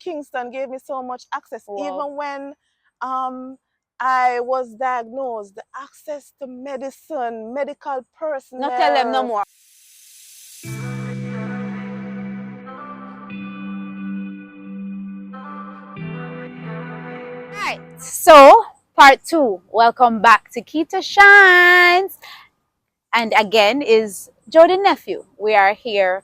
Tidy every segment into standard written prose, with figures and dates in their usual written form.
Kingston gave me so much access. Wow. Even when I was diagnosed, the access to medicine, medical personnel. Not tell them no more. Right. So, part 2. Welcome back to Kita Shines. And again is Jodi nephew. We are here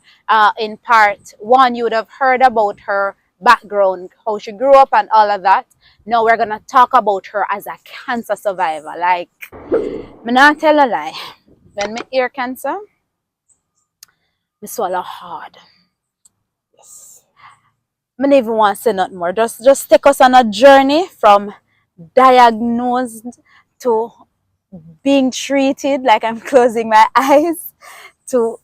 in part 1. You would have heard about her background, how she grew up and all of that. Now we're going to talk about her as a cancer survivor. Like, me not tell a lie. When me hear cancer, me swallow hard. Yes. Me don't even want to say nothing more. Just take us on a journey from diagnosed to being treated like I'm closing my eyes to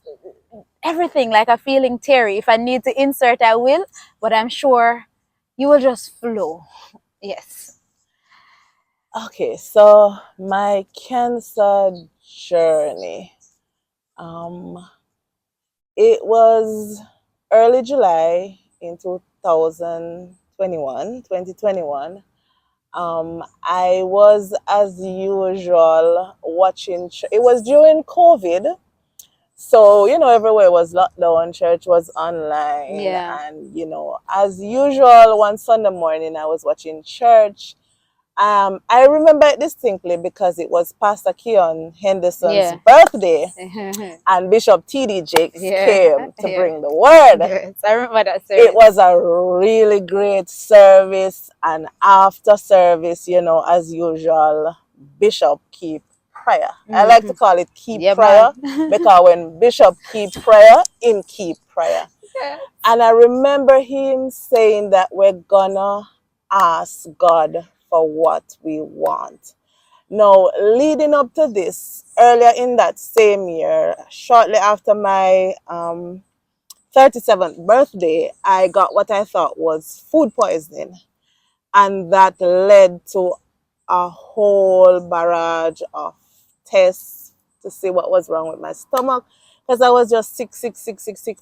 everything like a feeling teary. If I need to insert, I will, but I'm sure you will just flow. Yes. Okay, so my cancer journey. It was early July in 2021. I was, as usual, watching. It was during COVID, so everywhere was locked down. Church was online, Yeah. and as usual, one Sunday morning I was watching church. I remember it distinctly because it was Pastor Keon Henderson's Yeah. birthday, and Bishop T.D. Jakes came to Yeah. bring the word. Yes, I remember that service. It was a really great service, and after service, as usual, Bishop keep prayer. I like to call it keep prayer because when Bishop keep prayer, him keep prayer. Yeah. And I remember him saying that we're gonna ask God for what we want. Now, leading up to this, earlier in that same year, shortly after my 37th birthday, I got what I thought was food poisoning. And that led to a whole barrage of tests to see what was wrong with my stomach. Because I was just sick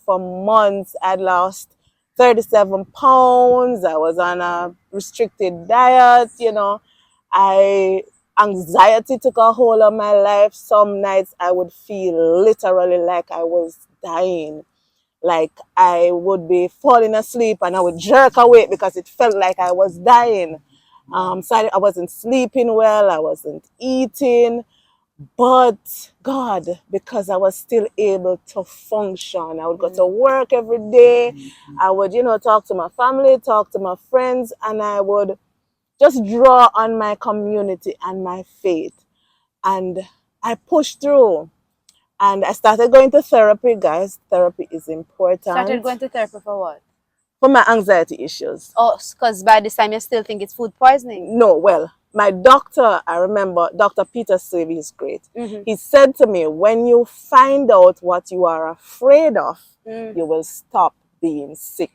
for months. I'd lost 37 pounds. I was on a restricted diet, I anxiety took a hold of my life. Some nights I would feel literally like I was dying. Like I would be falling asleep and I would jerk awake because it felt like I was dying. So I wasn't sleeping well, I wasn't eating. But God, because I was still able to function, I would go to work every day. I would, talk to my family, talk to my friends, and I would just draw on my community and my faith. And I pushed through. And I started going to therapy, guys. Therapy is important. Started going to therapy for what? For my anxiety issues. Oh, because by this time you still think it's food poisoning? No, well, my doctor, I remember, Dr. Peter Savy is great. He said to me, when you find out what you are afraid of, you will stop being sick.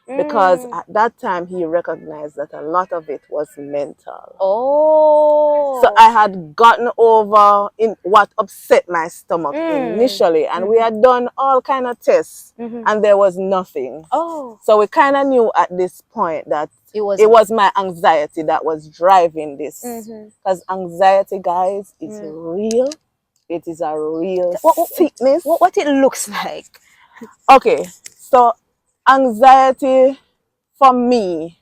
Because at that time, he recognized that a lot of it was mental. Oh. So I had gotten over in what upset my stomach initially. And we had done all kind of tests. And there was nothing. Oh. So we kind of knew at this point that it was my anxiety that was driving this. Because anxiety, guys, is real. It is a real sickness. What it looks like? Okay, so anxiety for me,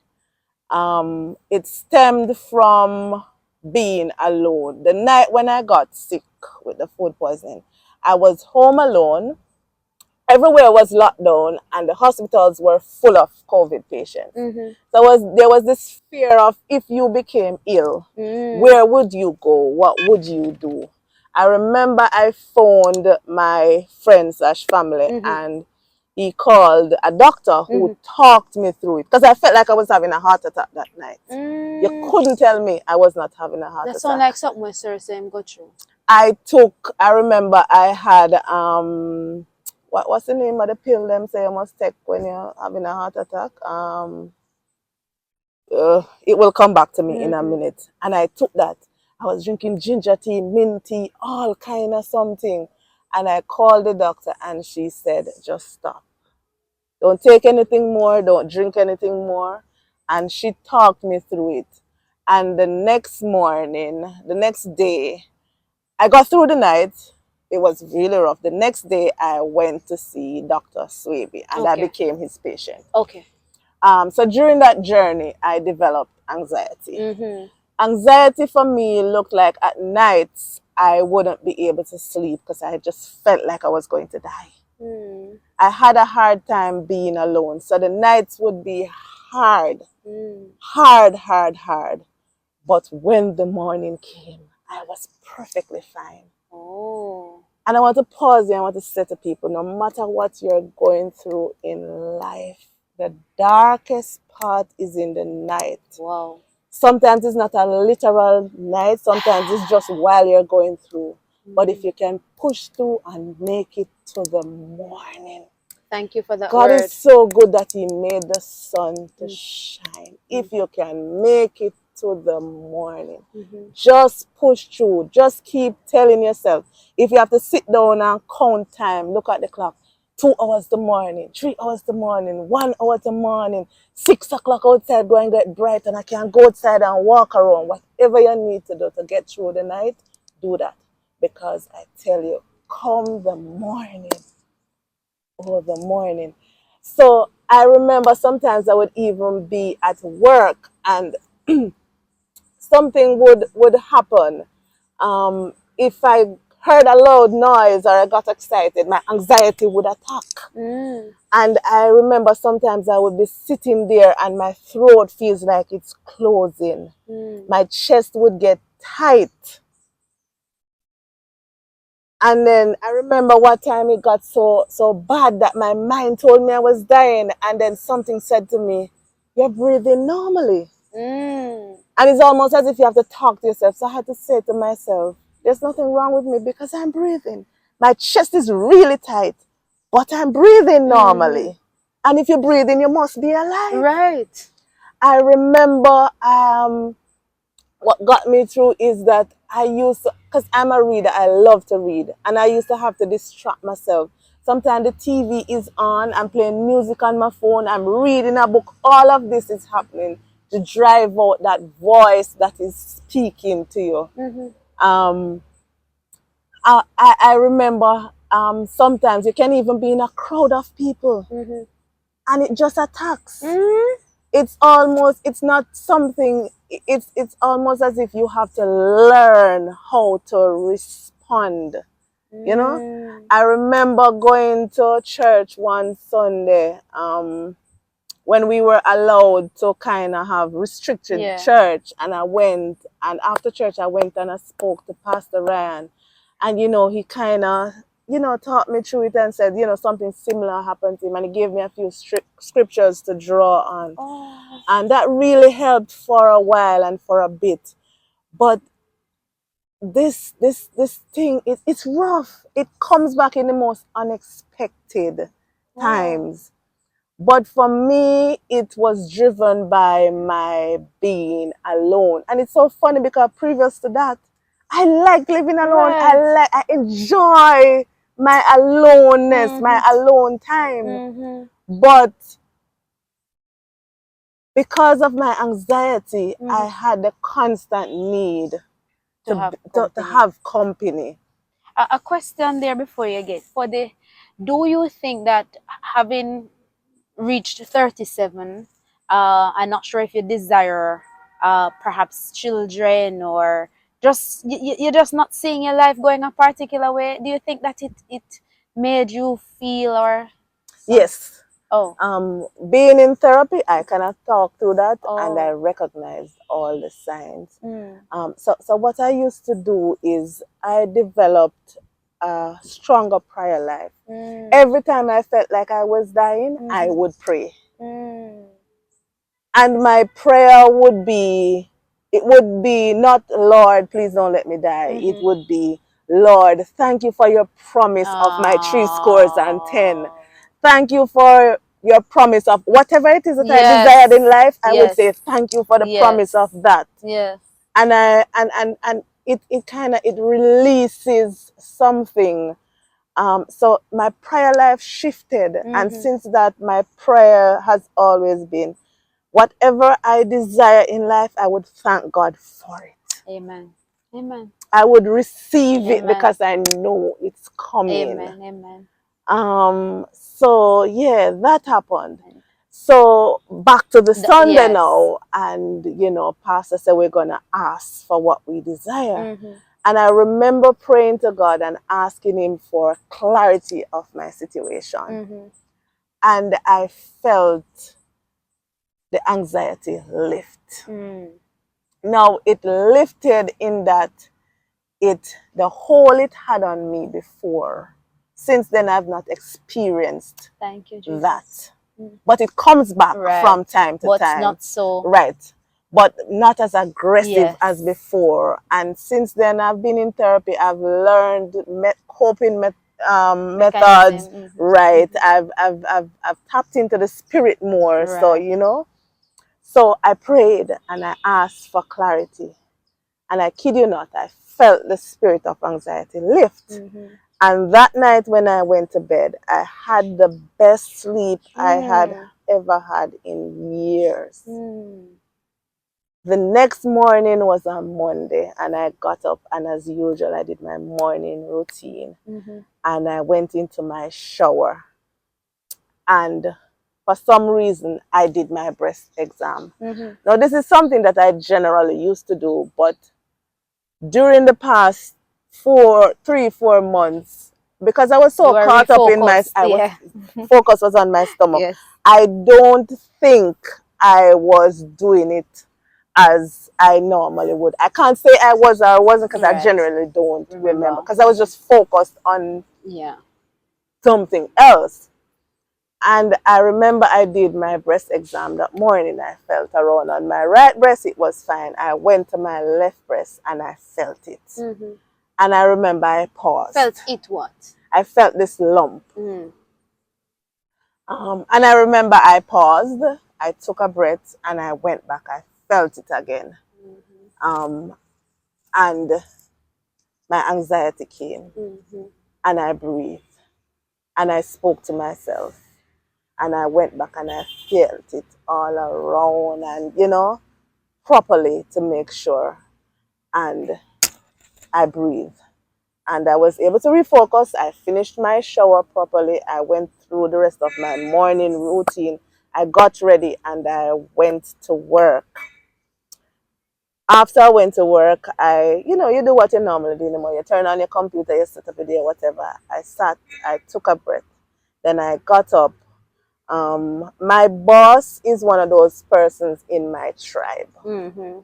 it stemmed from being alone. The night when I got sick with the food poisoning, I was home alone. Everywhere was locked down and the hospitals were full of COVID patients. There was this fear of if you became ill, where would you go? What would you do? I remember I phoned my friends/family and he called a doctor who talked me through it because I felt like I was having a heart attack that night. You couldn't tell me I was not having a heart attack. That sounds like something where Sir Sam go through. I remember I had what's the name of the pill them say you must take when you're having a heart attack? It will come back to me in a minute. And I took that. I was drinking ginger tea, mint tea, all kind of something. And I called the doctor and she said, just stop. Don't take anything more, don't drink anything more. And she talked me through it. And the next morning, the next day, I got through the night. It was really rough. The next day, I went to see Dr. Swaby and I Okay. became his patient. Okay. So during that journey, I developed anxiety. Mm-hmm. Anxiety for me looked like at nights I wouldn't be able to sleep because I just felt like I was going to die. Mm. I had a hard time being alone. So the nights would be hard, hard. But when the morning came, I was perfectly fine. Oh. And I want to pause here. I want to say to people, no matter what you're going through in life, the darkest part is in the night. Wow. Sometimes it's not a literal night. Sometimes it's just while you're going through. But if you can push through and make it to the morning. Thank you for that God word. is so good that he made the sun to shine. If you can make it to the morning, just push through. Just keep telling yourself. If you have to sit down and count time, look at the clock. 2 hours the morning, 3 hours the morning, 1 hour the morning, 6 o'clock outside, go and get bright, and I can go outside and walk around. Whatever you need to do to get through the night, do that. Because I tell you, come the morning, the morning. So I remember sometimes I would even be at work and something would happen. If I heard a loud noise or I got excited, my anxiety would attack. And I remember sometimes I would be sitting there and my throat feels like it's closing. My chest would get tight. And then I remember what time it got so bad that my mind told me I was dying. And then something said to me, you're breathing normally. And it's almost as if you have to talk to yourself. So I had to say to myself, there's nothing wrong with me because I'm breathing. My chest is really tight, but I'm breathing normally. And if you're breathing, you must be alive. Right. I remember what got me through is that I used to, because I'm a reader, I love to read. And I used to have to distract myself. Sometimes the TV is on, I'm playing music on my phone, I'm reading a book. All of this is happening to drive out that voice that is speaking to you. I remember sometimes you can even be in a crowd of people and it just attacks. It's almost, it's not something, it's almost as if you have to learn how to respond. You know, I remember going to church one Sunday when we were allowed to kind of have restricted church, and I went, and after church I went and I spoke to Pastor Ryan, and you know, he kind of, you know, taught me through it and said, you know, something similar happened to him, and he gave me a few scriptures to draw on. And that really helped for a while and for a bit. But this thing, it's rough. It comes back in the most unexpected times. But for me, it was driven by my being alone. And it's so funny because previous to that, I like living alone. I enjoy my aloneness, my alone time. But because of my anxiety, I had the constant need to have company. A question there before you get for the, do you think that having reached 37, I'm not sure if you desire perhaps children, or just you're just not seeing your life going a particular way, do you think that it made you feel or Yes. Oh. Being in therapy, I kind of talk through that and I recognized all the signs. So what I used to do is I developed a stronger prayer life. Every time I felt like I was dying, I would pray. And my prayer would be, it would be not, Lord, please don't let me die. It would be, Lord, thank you for your promise of my 70. Thank you for your promise of whatever it is that I desired in life. I would say thank you for the promise of that. And it kind of, it releases something So my prayer life shifted, and Mm-hmm. since that, my prayer has always been, whatever I desire in life, I would thank God for it. Amen. Amen. I would receive it Amen. because I know it's coming. Amen. Amen. So yeah, that happened. So back to the Sunday Yes. now, and Pastor said we're gonna ask for what we desire. Mm-hmm. And I remember praying to God and asking Him for clarity of my situation. Mm-hmm. And I felt the anxiety lift. Mm. Now it lifted in that the hold it had on me before. Since then I've not experienced Thank you, Jesus. that. Mm. But it comes back Right. from time to But time. not so. Right. But not as aggressive as Yes. before. And since then I've been in therapy. I've learned coping methods. Mechanism. Mm-hmm. Right. Mm-hmm. I've tapped into the spirit more. So, Right. So I prayed and I asked for clarity. And I kid you not, I felt the spirit of anxiety lift. Mm-hmm. And that night when I went to bed, I had the best sleep I had Mm. ever had in years. Mm. The next morning was on Monday, and I got up, and as usual, I did my morning routine. Mm-hmm. And I went into my shower. And for some reason, I did my breast exam. Mm-hmm. Now, this is something that I generally used to do, but during the past 3-4 months, because I was You so are caught up in refocused. Yeah. focus was on my stomach. Yes. I don't think I was doing it as I normally would. I can't say I was or I wasn't because I Right. generally don't remember Remember. because I was just focused on Yeah. something else. And I remember I did my breast exam that morning. I felt around on my right breast, it was fine. I went to my left breast and I felt it. Mm-hmm. And I remember I paused. Felt it what? I felt this lump. Mm. And I remember I paused, I took a breath, and I went back. I felt it again. Mm-hmm. Um, and my anxiety came, Mm-hmm. and I breathed, and I spoke to myself, and I went back and I felt it all around and, properly to make sure. And I breathed. And I was able to refocus. I finished my shower properly. I went through the rest of my morning routine. I got ready and I went to work. After I went to work, you do what you normally do anymore. You turn on your computer, you set up a day, whatever. I took a breath. Then I got up. My boss is one of those persons in my tribe. Mm-hmm.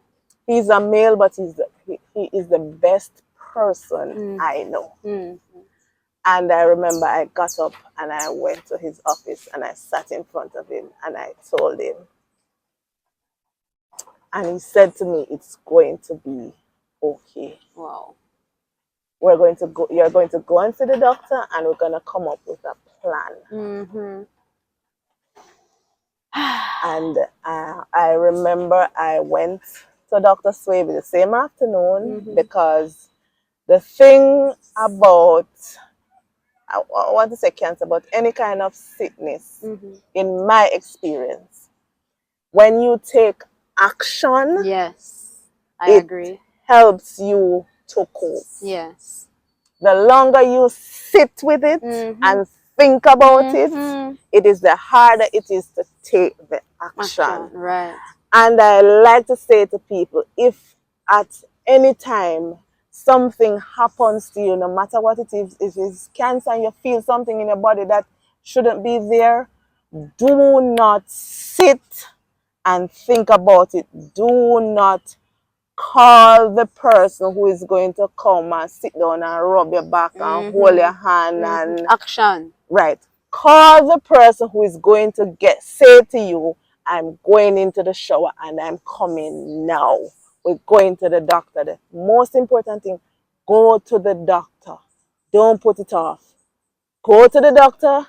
He's a male, but he is the best person I know. Mm-hmm. And I remember I got up and I went to his office and I sat in front of him and I told him. And he said to me, it's going to be okay. Wow. You're going to go and see the doctor and we're going to come up with a plan. Mm-hmm. And I remember I went to Dr. Swaby the same afternoon Mm-hmm. because the thing about I want to say cancer, but any kind of sickness, Mm-hmm. in my experience, when you take action, Yes. I it agree. helps you to cope. Yes. The longer you sit with it Mm-hmm. and think about it, Mm-hmm. it is the harder it is to take the Action. action. Right. And I like to say to people, if at any time something happens to you, no matter what it is, if it's cancer and you feel something in your body that shouldn't be there, do not sit and think about it. Do not call the person who is going to come and sit down and rub your back and hold your Mm-hmm. hand Mm-hmm. and Action. right. Call the person who is going to say to you, I'm going into the shower and I'm coming now. We're going to the doctor. The most important thing, go to the doctor. Don't put it off. Go to the doctor,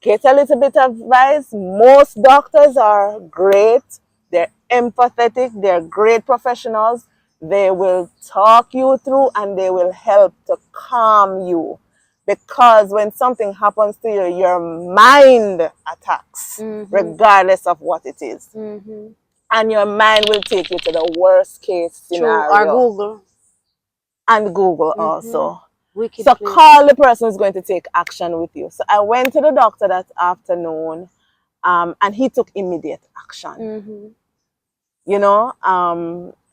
get a little bit of advice. Most doctors are great. They're empathetic. They're great professionals. They will talk you through and they will help to calm you. Because when something happens to you, your mind attacks, regardless of what it is. And your mind will take you to the worst case True. Or scenario. Google. And Google also. Wicked So place. call the person who's going to take action with you. So I went to the doctor that afternoon, and he took immediate action. You know,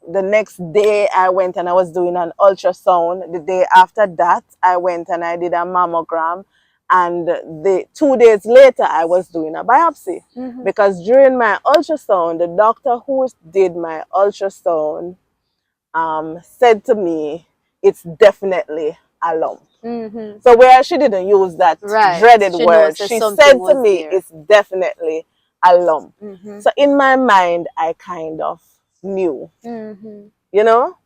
the next day I went and I was doing an ultrasound. The day after that, I went and I did a mammogram. And the 2 days later, I was doing a biopsy. Because during my ultrasound, the doctor who did my ultrasound said to me, it's definitely a lump. So where she didn't use that dreaded word, she said to me, it's definitely a lump. So in my mind, I kind of knew, you know.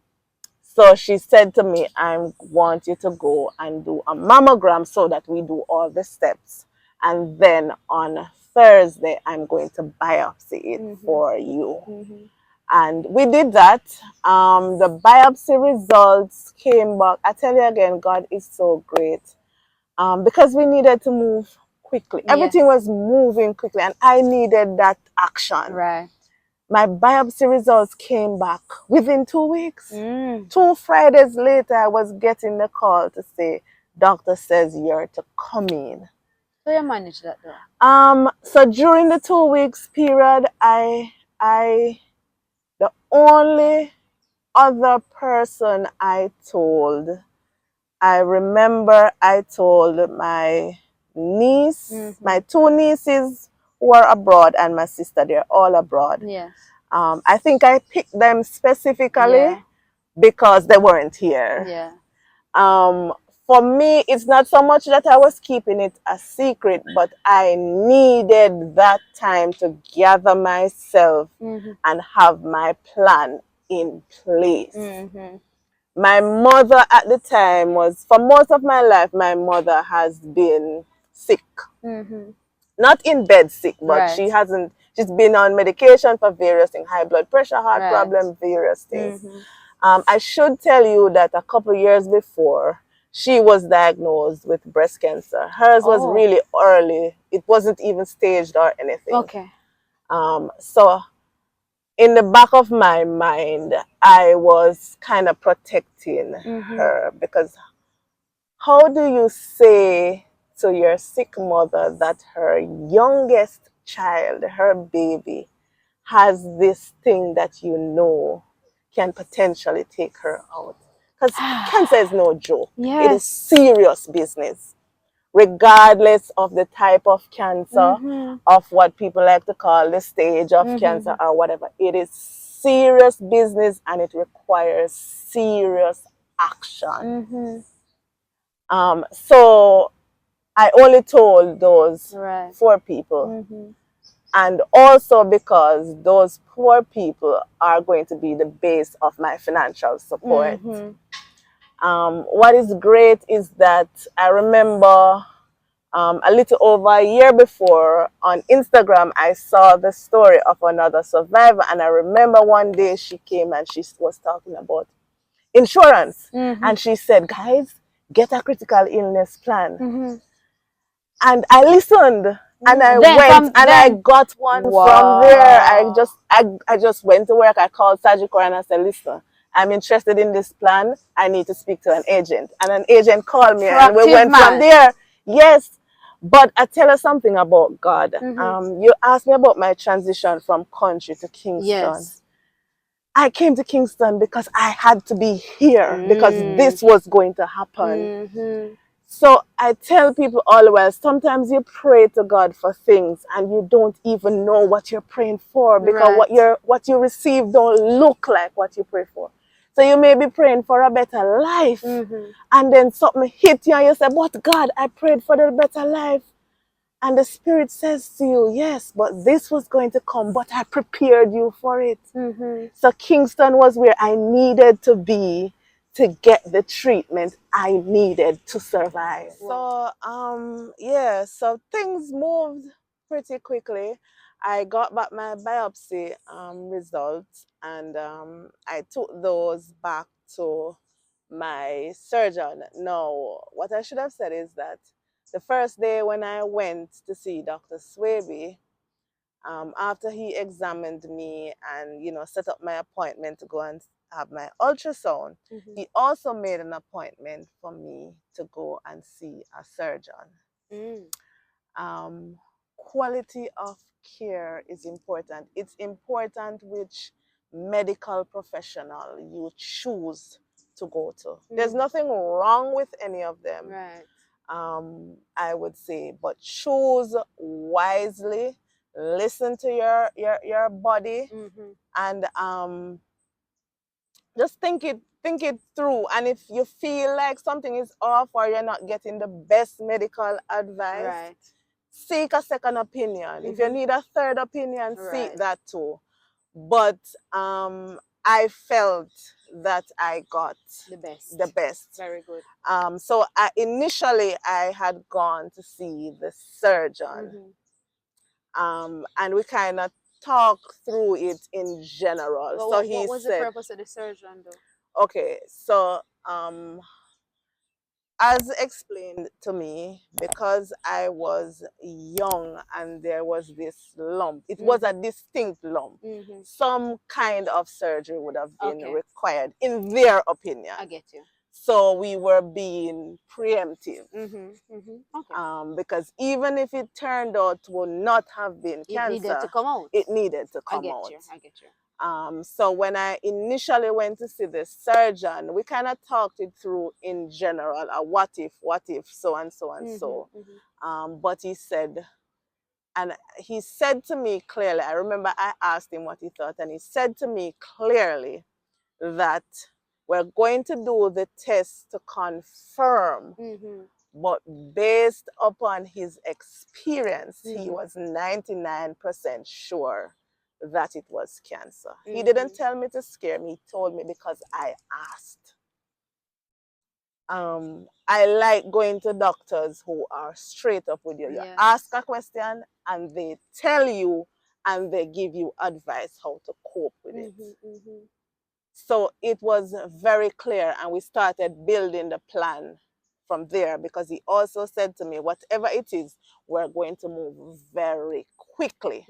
So she said to me, I want you to go and do a mammogram so that we do all the steps. And then on Thursday, I'm going to biopsy it for you. And we did that. The biopsy results came back. I tell you again, God is so great. Because we needed to move quickly. Everything was moving quickly, and I needed that action. Right. My biopsy results came back within 2 weeks. 2 Fridays later, I was getting the call to say, doctor says you're to come in. So you managed that though? So during the 2 weeks period, the only other person I told, I remember I told my niece, my 2 nieces who are abroad, and my sister, they're all abroad. Yes. I think I picked them specifically because they weren't here. Yeah. For me, it's not so much that I was keeping it a secret, but I needed that time to gather myself and have my plan in place. My mother at the time was, for most of my life, my mother has been sick. Not in bed sick, but she's been on medication for various things, high blood pressure, heart problem, various things. I should tell you that a couple of years before, she was diagnosed with breast cancer. Hers was really early. It wasn't even staged or anything. Okay. So in the back of my mind, I was kind of protecting her, because how do you say to your sick mother that her youngest child, her baby, has this thing that you know can potentially take her out? Because cancer is no joke. It is serious business. Regardless of the type of cancer, of what people like to call the stage of cancer or whatever, it is serious business and it requires serious action. So I only told those 4 people. And also because those poor people are going to be the base of my financial support. What is great is that I remember a little over a year before on Instagram, I saw the story of another survivor. And I remember one day she came and she was talking about insurance. And she said, guys, get a critical illness plan. And I listened. And I went and I got one from there. I just went to work. I called Sajiko and I said, listen, I'm interested in this plan. I need to speak to an agent. And an agent called me and we went from there. Yes. But I tell you something about God. You asked me about my transition from country to Kingston. I came to Kingston because I had to be here because this was going to happen. So I tell people always, sometimes you pray to God for things and you don't even know what you're praying for, because what you receive don't look like what you pray for. So you may be praying for a better life, and then something hit you and you say, but God, I prayed for the better life. And the Spirit says to you, yes, but this was going to come, but I prepared you for it. So Kingston was where I needed to be to get the treatment I needed to survive. So, so things moved pretty quickly. I got back my biopsy results, and I took those back to my surgeon. No, what I should have said is that the first day when I went to see Dr. Swaby, after he examined me and set up my appointment to go and have my ultrasound, he also made an appointment for me to go and see a surgeon. Quality of care is important. It's important which medical professional you choose to go to. There's nothing wrong with any of them. Right. I would say, but choose wisely, listen to your body, and just think it through. And if you feel like something is off or you're not getting the best medical advice, Right. seek a second opinion. If you need a third opinion, seek that too. But I felt that I got the best. Very good. So initially I had gone to see the surgeon, and we kind of talked through it in general. Well, so what was the purpose of the surgeon, though? Okay, so as explained to me, because I was young and there was this lump, it was a distinct lump, some kind of surgery would have been required, in their opinion. I get you. So we were being preemptive. Because even if it turned out to not have been cancer, it needed to come out. It needed to come I get out. you. I get you. So when I initially went to see the surgeon, we kind of talked it through in general, what if, so and so and so. But he said to me clearly, I remember I asked him what he thought, and he said to me clearly that we're going to do the test to confirm, but based upon his experience, he was 99% sure that it was cancer. He didn't tell me to scare me, he told me because I asked. I like going to doctors who are straight up with you. You ask a question and they tell you and they give you advice how to cope with it. So it was very clear, and we started building the plan from there, because he also said to me, whatever it is, we're going to move very quickly.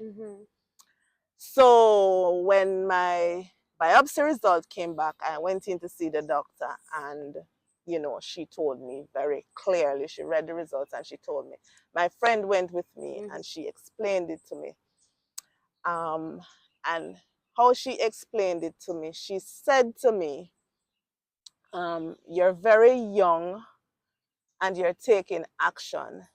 So when my biopsy result came back, I went in to see the doctor, and she told me very clearly, she read the results and she told me. My friend went with me and she explained it to me. And how she explained it to me, she said to me, you're very young and you're taking action.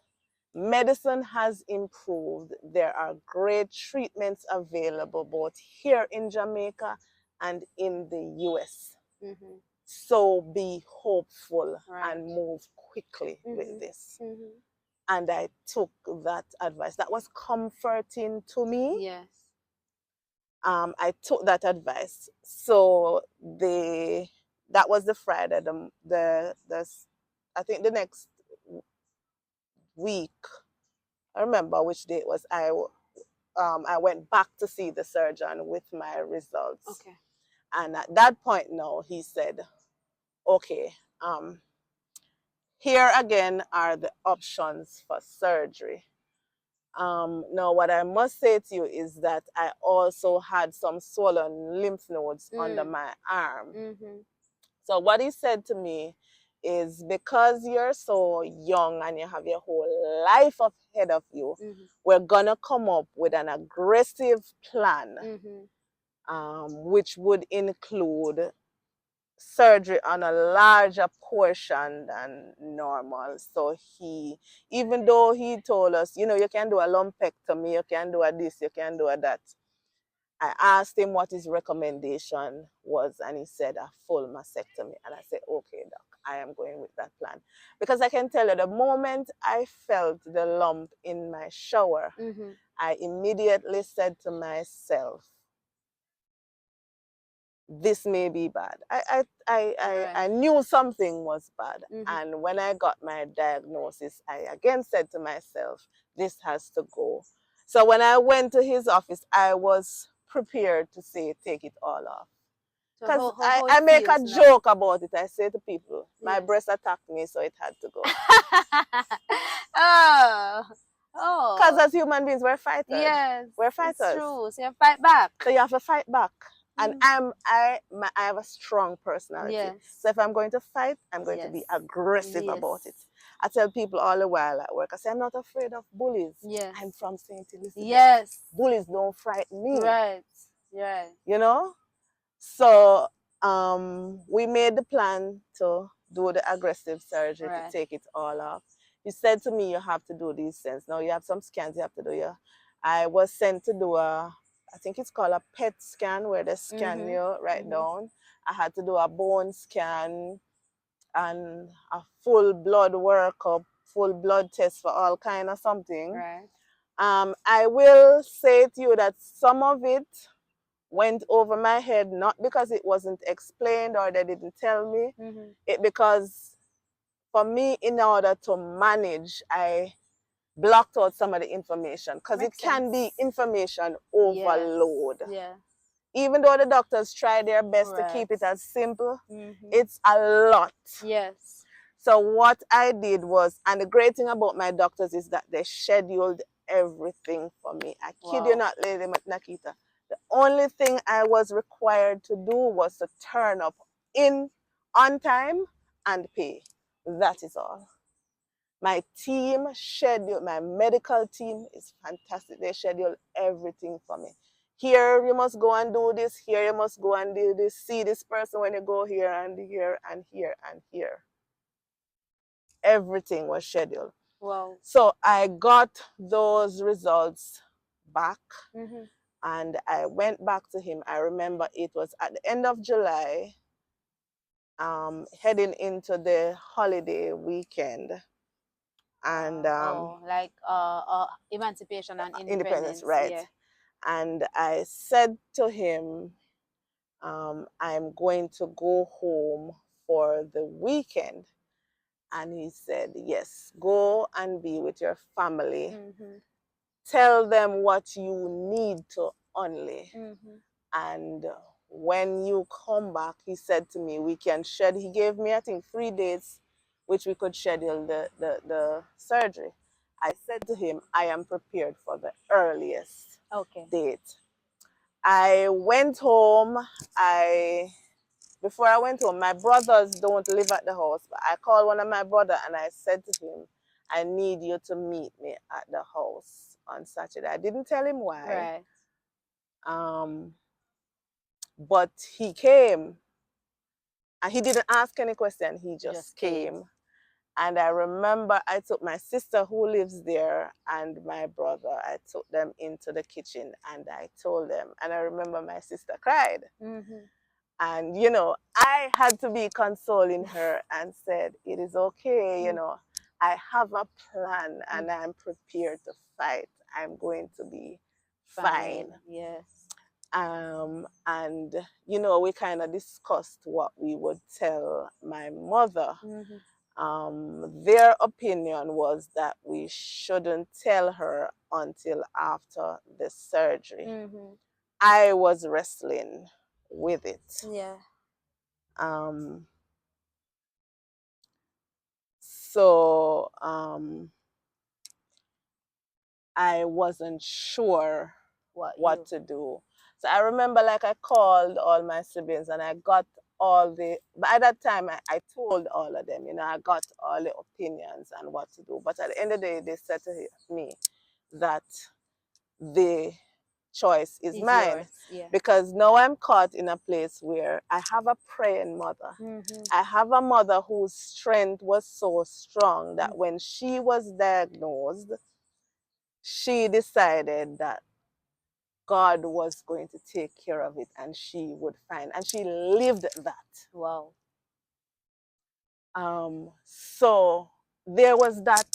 Medicine has improved. There are great treatments available both here in Jamaica and in the US. So be hopeful and move quickly with this. And I took that advice. That was comforting to me. Yes. I took that advice. So that was the Friday. I think the next week, I remember which day it was. I went back to see the surgeon with my results. Okay. And at that point now, he said, okay, here again are the options for surgery. Now, what I must say to you is that I also had some swollen lymph nodes under my arm. So what he said to me is, because you're so young and you have your whole life ahead of you, we're going to come up with an aggressive plan, which would include surgery on a larger portion than normal. So even though he told us, you can do a lumpectomy, you can do a this, you can do a that, I asked him what his recommendation was, and he said a full mastectomy. And I said, okay, doc, I am going with that plan. Because I can tell you, the moment I felt the lump in my shower, I immediately said to myself, this may be bad. I knew something was bad. And when I got my diagnosis, I again said to myself, this has to go. So when I went to his office, I was prepared to say, take it all off. So Because how it I make a feels now? joke about it. I say to people, my Yes. breast attacked me, so it had to go. Oh. Because Oh. as human beings, we're fighters. Yes, We're it's fighters. true. So you fight back. So you have to fight back. And Mm. I have a strong personality. Yes. So if I'm going to fight, I'm going to Yes. be aggressive Yes. about it. I tell people all the while at work, I say, I'm not afraid of bullies. Yes. I'm from St. Elizabeth. Yes. Bullies don't frighten me. Right. Right. You know? So we made the plan to do the aggressive surgery to Right. take it all off. He said to me, you have to do these things. Now you have some scans you have to do. Yeah. I was sent to do I think it's called a PET scan where they scan you right down. I had to do a bone scan and a full blood workup, full blood test for all kind of something. Right. I will say to you that some of it went over my head, not because it wasn't explained or they didn't tell me, it because for me, in order to manage, I blocked out some of the information because it can be information overload. Yes. Yeah. Even though the doctors try their best to keep it as simple, it's a lot. Yes. So what I did was, and the great thing about my doctors is that they scheduled everything for me. I kid you not, Lady Nakita. The only thing I was required to do was to turn up on time and pay. That is all. My team schedule, my medical team is fantastic. They schedule everything for me. Here you must go and do this. Here you must go and do this. See this person when you go here and here and here and here. Everything was scheduled. Wow. So I got those results back and I went back to him. I remember it was at the end of July, heading into the holiday weekend. And like emancipation and independence, independence. right? Yeah. And I said to him, I'm going to go home for the weekend. And he said, yes, go and be with your family. Tell them what you need to only. And when you come back, he said to me, we can schedule. He gave me, I think, 3 days, which we could schedule the surgery. I said to him, I am prepared for the earliest date. I went home. Before I went home, my brothers don't live at the house, but I called one of my brother and I said to him, I need you to meet me at the house on Saturday. I didn't tell him why. Right. But he came and he didn't ask any question. He just came. And I remember I took my sister who lives there and my brother, I took them into the kitchen and I told them. And I remember my sister cried. And, you know, I had to be consoling her and said, it is okay, you know, I have a plan and I'm prepared to fight. I'm going to be fine. Yes. And, you know, we kind of discussed what we would tell my mother. Their opinion was that we shouldn't tell her until after the surgery. I was wrestling with it. Yeah. So I wasn't sure what to do. So I remember like I called all my siblings and I got by that time I told all of them, you know, I got all the opinions and what to do. But at the end of the day, they said to me that the choice is mine. Yeah. Because now I'm caught in a place where I have a praying mother. I have a mother whose strength was so strong that when she was diagnosed, she decided that God was going to take care of it and she would find, and she lived that. Wow. So there was that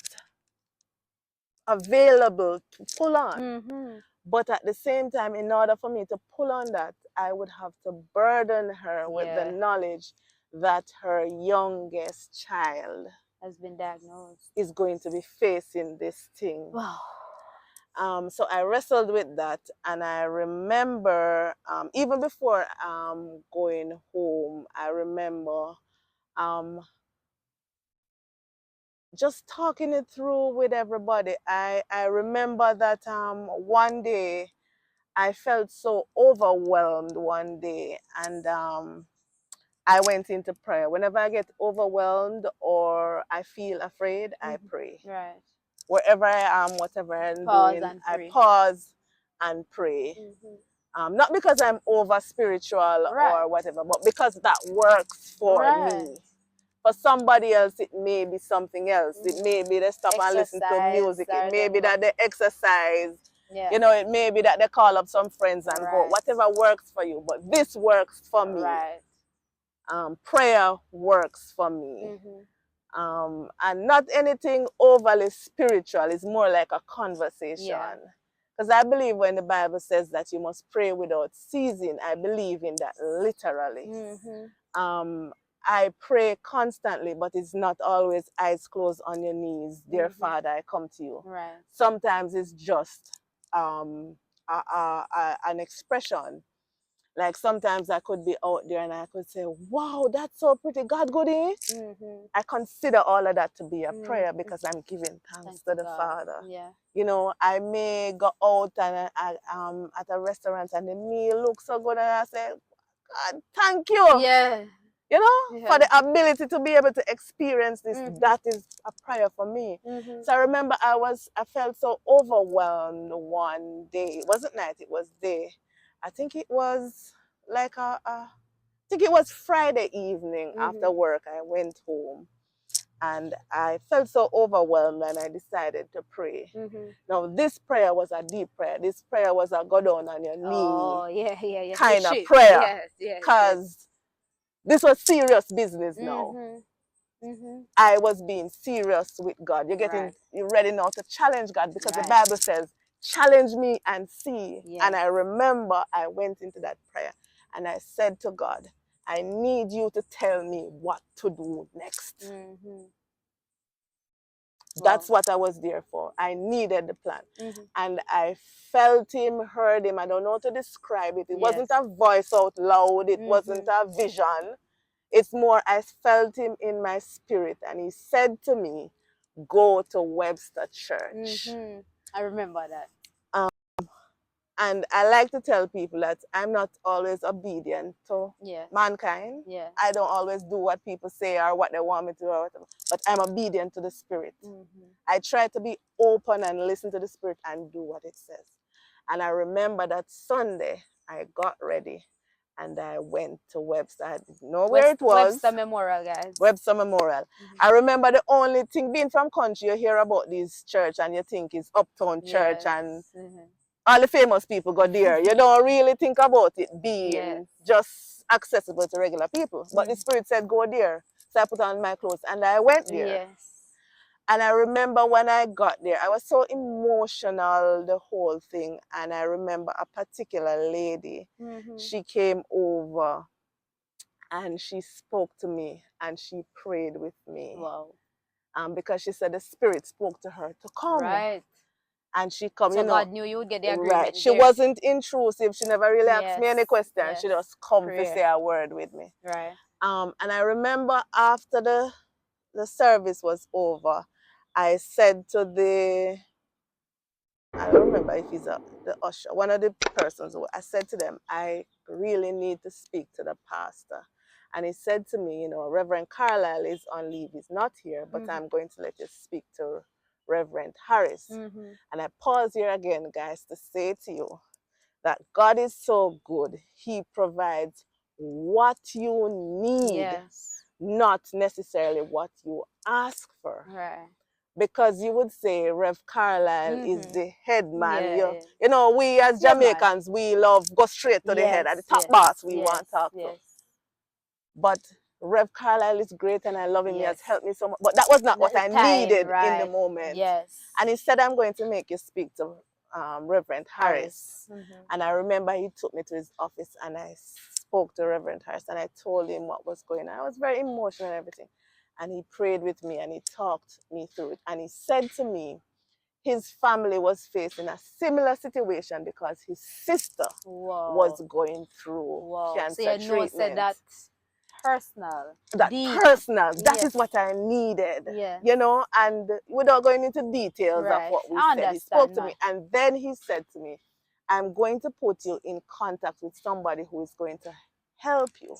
available to pull on. But at the same time, in order for me to pull on that, I would have to burden her with the knowledge that her youngest child has been diagnosed, is going to be facing this thing. Wow. So I wrestled with that, and I remember even before going home, I remember um, just talking it through with everybody. I remember that one day I felt so overwhelmed one day, and I went into prayer. Whenever I get overwhelmed or I feel afraid, I pray. Right. Wherever I am, whatever I'm Pause doing, and I pray. pause and pray. Not because I'm over spiritual Right. or whatever, but because that works for Right. me. For somebody else, it may be something else. It may be they stop and listen to Exercise music. It or may them be go. that they exercise. Yeah. You know, it may be that they call up some friends and go. Right. Whatever works for you. But this works for me. Right. Prayer works for me. Mm-hmm. And not anything overly spiritual. It's more like a conversation. Yeah. Because I believe when the Bible says that you must pray without ceasing, I believe in that literally. Mm-hmm. I pray constantly, but it's not always eyes closed on your knees. Dear Father, I come to you. Right. Sometimes it's just an expression. Like sometimes I could be out there and I could say, wow, that's so pretty. God goody. I consider all of that to be a prayer because I'm giving thanks to the God. Father. Yeah. You know, I may go out and at a restaurant and the meal looks so good and I say, God, thank you. Yeah. You know, for Yeah. the ability to be able to experience this, that is a prayer for me. So I remember I felt so overwhelmed one day. It wasn't night, it was day. I think it was like I think it was Friday evening after work. I went home and I felt so overwhelmed and I decided to pray. Now, this prayer was a deep prayer. This prayer was a go down on your Oh, knee yeah, yeah, yeah. kind of Push it. prayer. Yes, yes, yes. Because this was serious business now. I was being serious with God. You're ready now to challenge God because the Bible says, challenge me and see. Yes. And I remember I went into that prayer and I said to God, I need you to tell me what to do next. That's what I was there for. I needed the plan. And I felt him, heard him. I don't know how to describe it. It wasn't a voice out loud. It wasn't a vision. It's more, I felt him in my spirit. And he said to me, go to Webster Church. I remember that. And I like to tell people that I'm not always obedient to Yes. mankind. Yeah. I don't always do what people say or what they want me to or whatever. But I'm obedient to the Spirit. I try to be open and listen to the Spirit and do what it says. And I remember that Sunday, I got ready and I went to Webster. I didn't know where it was. Webster Memorial, guys. Webster Memorial. I remember the only thing, being from country, you hear about this church and you think it's Uptown Church and all the famous people go there. You don't really think about it being just accessible to regular people. But the Spirit said, go there. So I put on my clothes and I went there. Yes. And I remember when I got there, I was so emotional, the whole thing. And I remember a particular lady, she came over and she spoke to me and she prayed with me. Wow. Because she said the Spirit spoke to her to come. Right. And she come, So you know. God knew you would get the agreement. Right. She wasn't intrusive. She never really asked me any questions. Yes. She just come Prayer. to say a word with me. Right. And I remember after the service was over, I said to I don't remember if he's the usher, one of the persons, I said to them, I really need to speak to the pastor. And he said to me, you know, Reverend Carlisle is on leave. He's not here, but I'm going to let you speak to Reverend Harris. And I pause here again, guys, to say to you that God is so good. He provides what you need, not necessarily what you ask for. Right. Because you would say Rev Carlisle is the head man. You know, we as Jamaicans, we love go straight to the head. At the top boss we want to talk to. But Rev Carlisle is great and I love him. He has helped me so much. But that was not what I needed in the moment. And he said, I'm going to make you speak to Reverend Harris. And I remember he took me to his office and I spoke to Reverend Harris and I told him what was going on. I was very emotional and everything. And he prayed with me and he talked me through it. And he said to me, his family was facing a similar situation because his sister was Wow. going through Wow. So cancer you know, said treatment. that personal, That deep. personal, that Yes. is what I needed, Yes. you know, and without going into details of Right. what we I said, he spoke understand, to me man. and then he said to me, I'm going to put you in contact with somebody who is going to help you.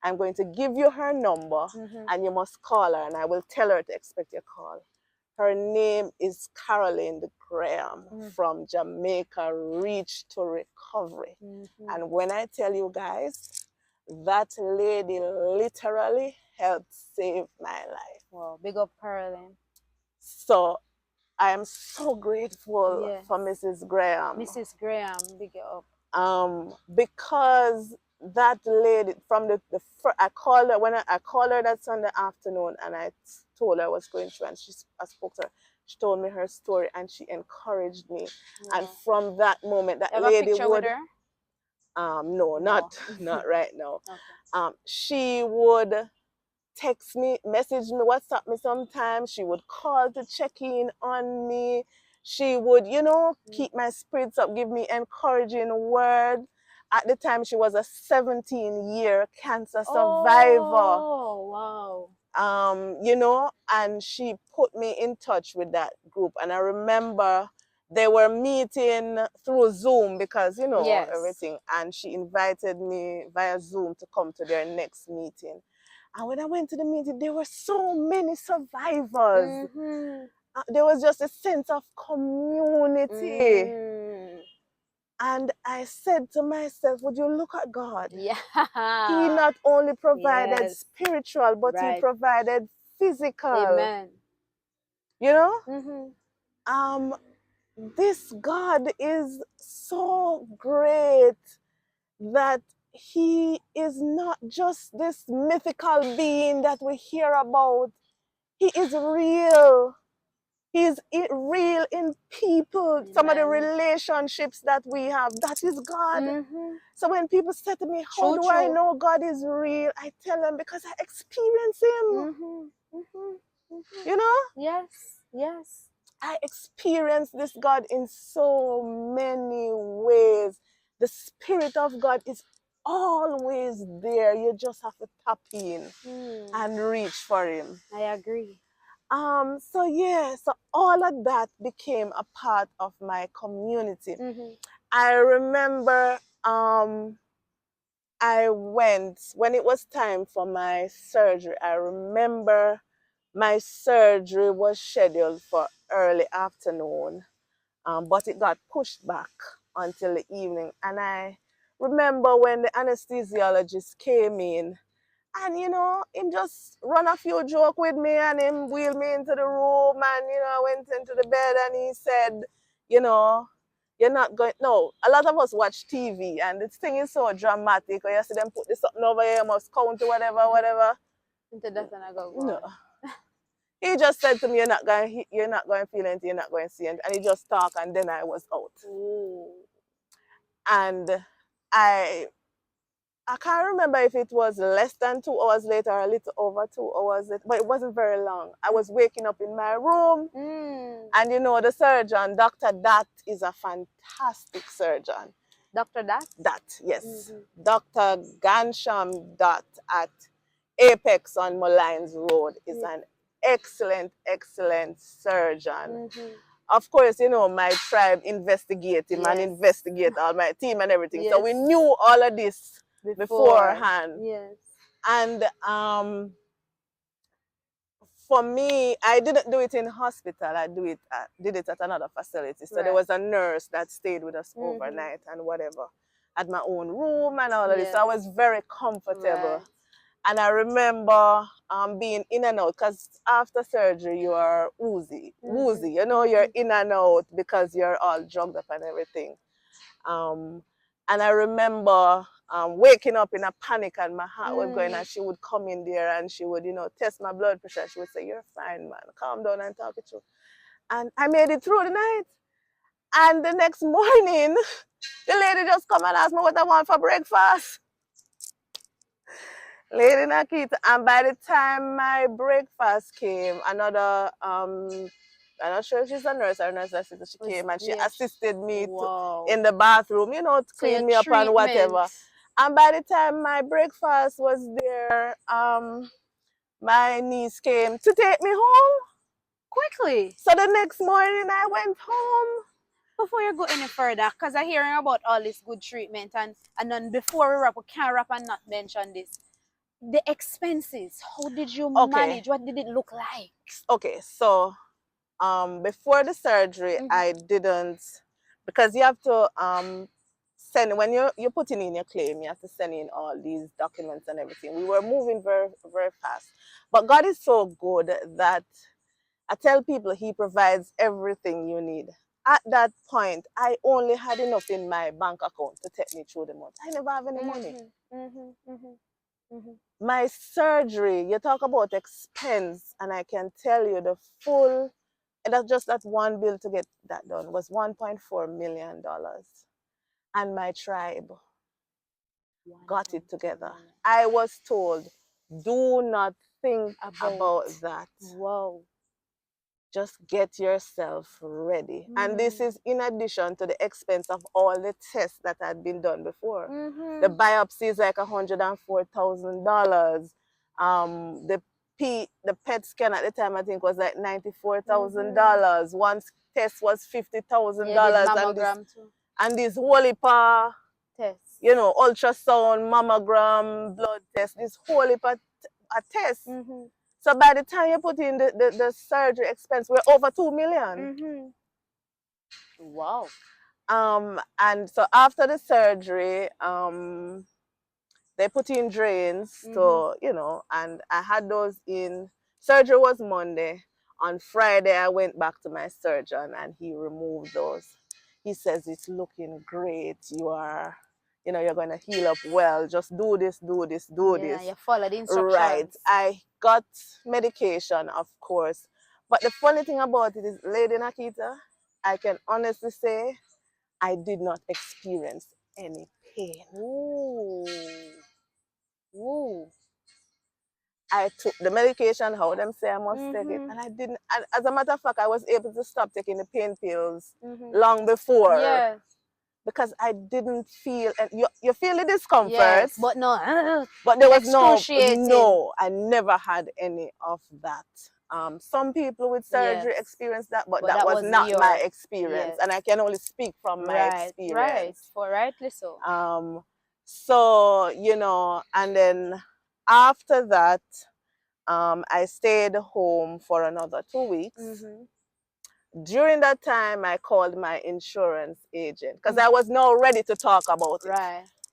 I'm going to give you her number and you must call her and I will tell her to expect your call. Her name is Caroline Graham from Jamaica Reach to Recovery. And when I tell you guys, that lady literally helped save my life. Wow. Big up, Caroline. So I am so grateful Yes. for Mrs. Graham. Mrs. Graham, big up. Because that lady from I called her when I called her that Sunday afternoon and I told her I was going through and I spoke to her. She told me her story and she encouraged me. And from that moment, that You have lady a picture would with her? no, not right now. Okay. She would text me, message me, WhatsApp me sometimes. She would call to check in on me. She would, you know, keep my spirits up, give me encouraging words. At the time, she was a 17-year cancer survivor. Oh, wow. You know, and she put me in touch with that group. And I remember they were meeting through Zoom because, you know, Yes. everything. And she invited me via Zoom to come to their next meeting. And when I went to the meeting, there were so many survivors. There was just a sense of community. And I said to myself, would you look at God? Yeah. He not only provided Yes. spiritual, but he Right. provided physical. Amen. You know? This God is so great that he is not just this mythical being that we hear about. He is real. He is real in people. Some of the Amen. relationships that we have, that is God. So when people say to me, how True, do I true. know God is real? I tell them because I experience him. You know? Yes, yes. I experience this God in so many ways. The Spirit of God is always there. You just have to tap in and reach for him. I agree. So yeah, so all of that became a part of my community. I remember I went when it was time for my surgery. I remember my surgery was scheduled for early afternoon, but it got pushed back until the evening. And I remember when the anesthesiologist came in, and you know, him just run a few joke with me and him wheeled me into the room and you know, I went into the bed and he said, you know, you're not going, no, a lot of us watch TV and this thing is so dramatic. Or you see them put this something over here, you must count to whatever. Into that and I go, No. God. He just said to me, you're not going to feel anything, you're not going to see anything. And he just talked and then I was out. Ooh. And I can't remember if it was less than 2 hours later or a little over 2 hours later, but it wasn't very long. I was waking up in my room and you know, the surgeon, Dr. Dat is a fantastic surgeon. Dr. Dat? Dat, yes. Dr. Gansham Dat at Apex on Mullines Road is an excellent, excellent surgeon. Of course, you know, my tribe investigate him and investigate all my team and everything. So we knew all of this beforehand. Yes. And for me, I didn't do it in hospital. I did it at another facility. So there was a nurse that stayed with us overnight and whatever. Had my own room and all of this. So I was very comfortable. And I remember being in and out because after surgery you are woozy. You know, you're in and out because you're all drugged up and everything. And I remember waking up in a panic and my heart was going and she would come in there and she would, you know, test my blood pressure. She would say, you're fine, man. Calm down and talk it through. And I made it through the night. And the next morning, the lady just come and ask me what I want for breakfast. Lady Nakita. And by the time my breakfast came, another I'm not sure if she's a nurse or a nurse assistant. She came and she assisted me Wow. in the bathroom, you know, to So your clean me up and whatever. treatment. And by the time my breakfast was there, my niece came to take me home. Quickly. So the next morning I went home. Before you go any further, because I'm hearing about all this good treatment, and then before we wrap, we can't wrap and not mention this. The expenses, how did you Okay. manage? What did it look like? Okay, so before the surgery, I didn't, because you have to send, when you're putting in your claim, you have to send in all these documents and everything. We were moving very, very fast. But God is so good that I tell people He provides everything you need. At that point, I only had enough in my bank account to take me through the month. I never have any money. My surgery, you talk about expense, and I can tell you the full, and that's just that one bill to get that done, was $1.4 million. And my tribe got it together. I was told, do not think about that. Wow. Just get yourself ready. And this is in addition to the expense of all the tests that had been done before. The biopsy is like $104,000. The PET scan at the time I think was like $94,000. One test was $50,000. And this whole heap of Tests. you know, ultrasound, mammogram, blood test, this whole heap of test. So by the time you put in the surgery expense, we're over $2 million. Wow. And so after the surgery, they put in drains to, you know, and I had those in. Surgery was Monday. On Friday, I went back to my surgeon and he removed those. He says, it's looking great. You are, you know, you're going to heal up well. Just do this, do this, do this. You follow the instructions. Right. I got medication, of course. But the funny thing about it is, Lady Nakita, I can honestly say I did not experience any pain. Ooh. Ooh. I took the medication, how them say I must take it, and I didn't. And as a matter of fact, I was able to stop taking the pain pills long before. Yes. Because I didn't feel, and you feel the discomfort. Yes, but no. But there was excruciating. no, I never had any of that. Some people with surgery experience that, but that was not my experience. And I can only speak from my experience. Rightly so. So, you know, and then after that, I stayed home for another 2 weeks. During that time, I called my insurance agent because I was now ready to talk about it.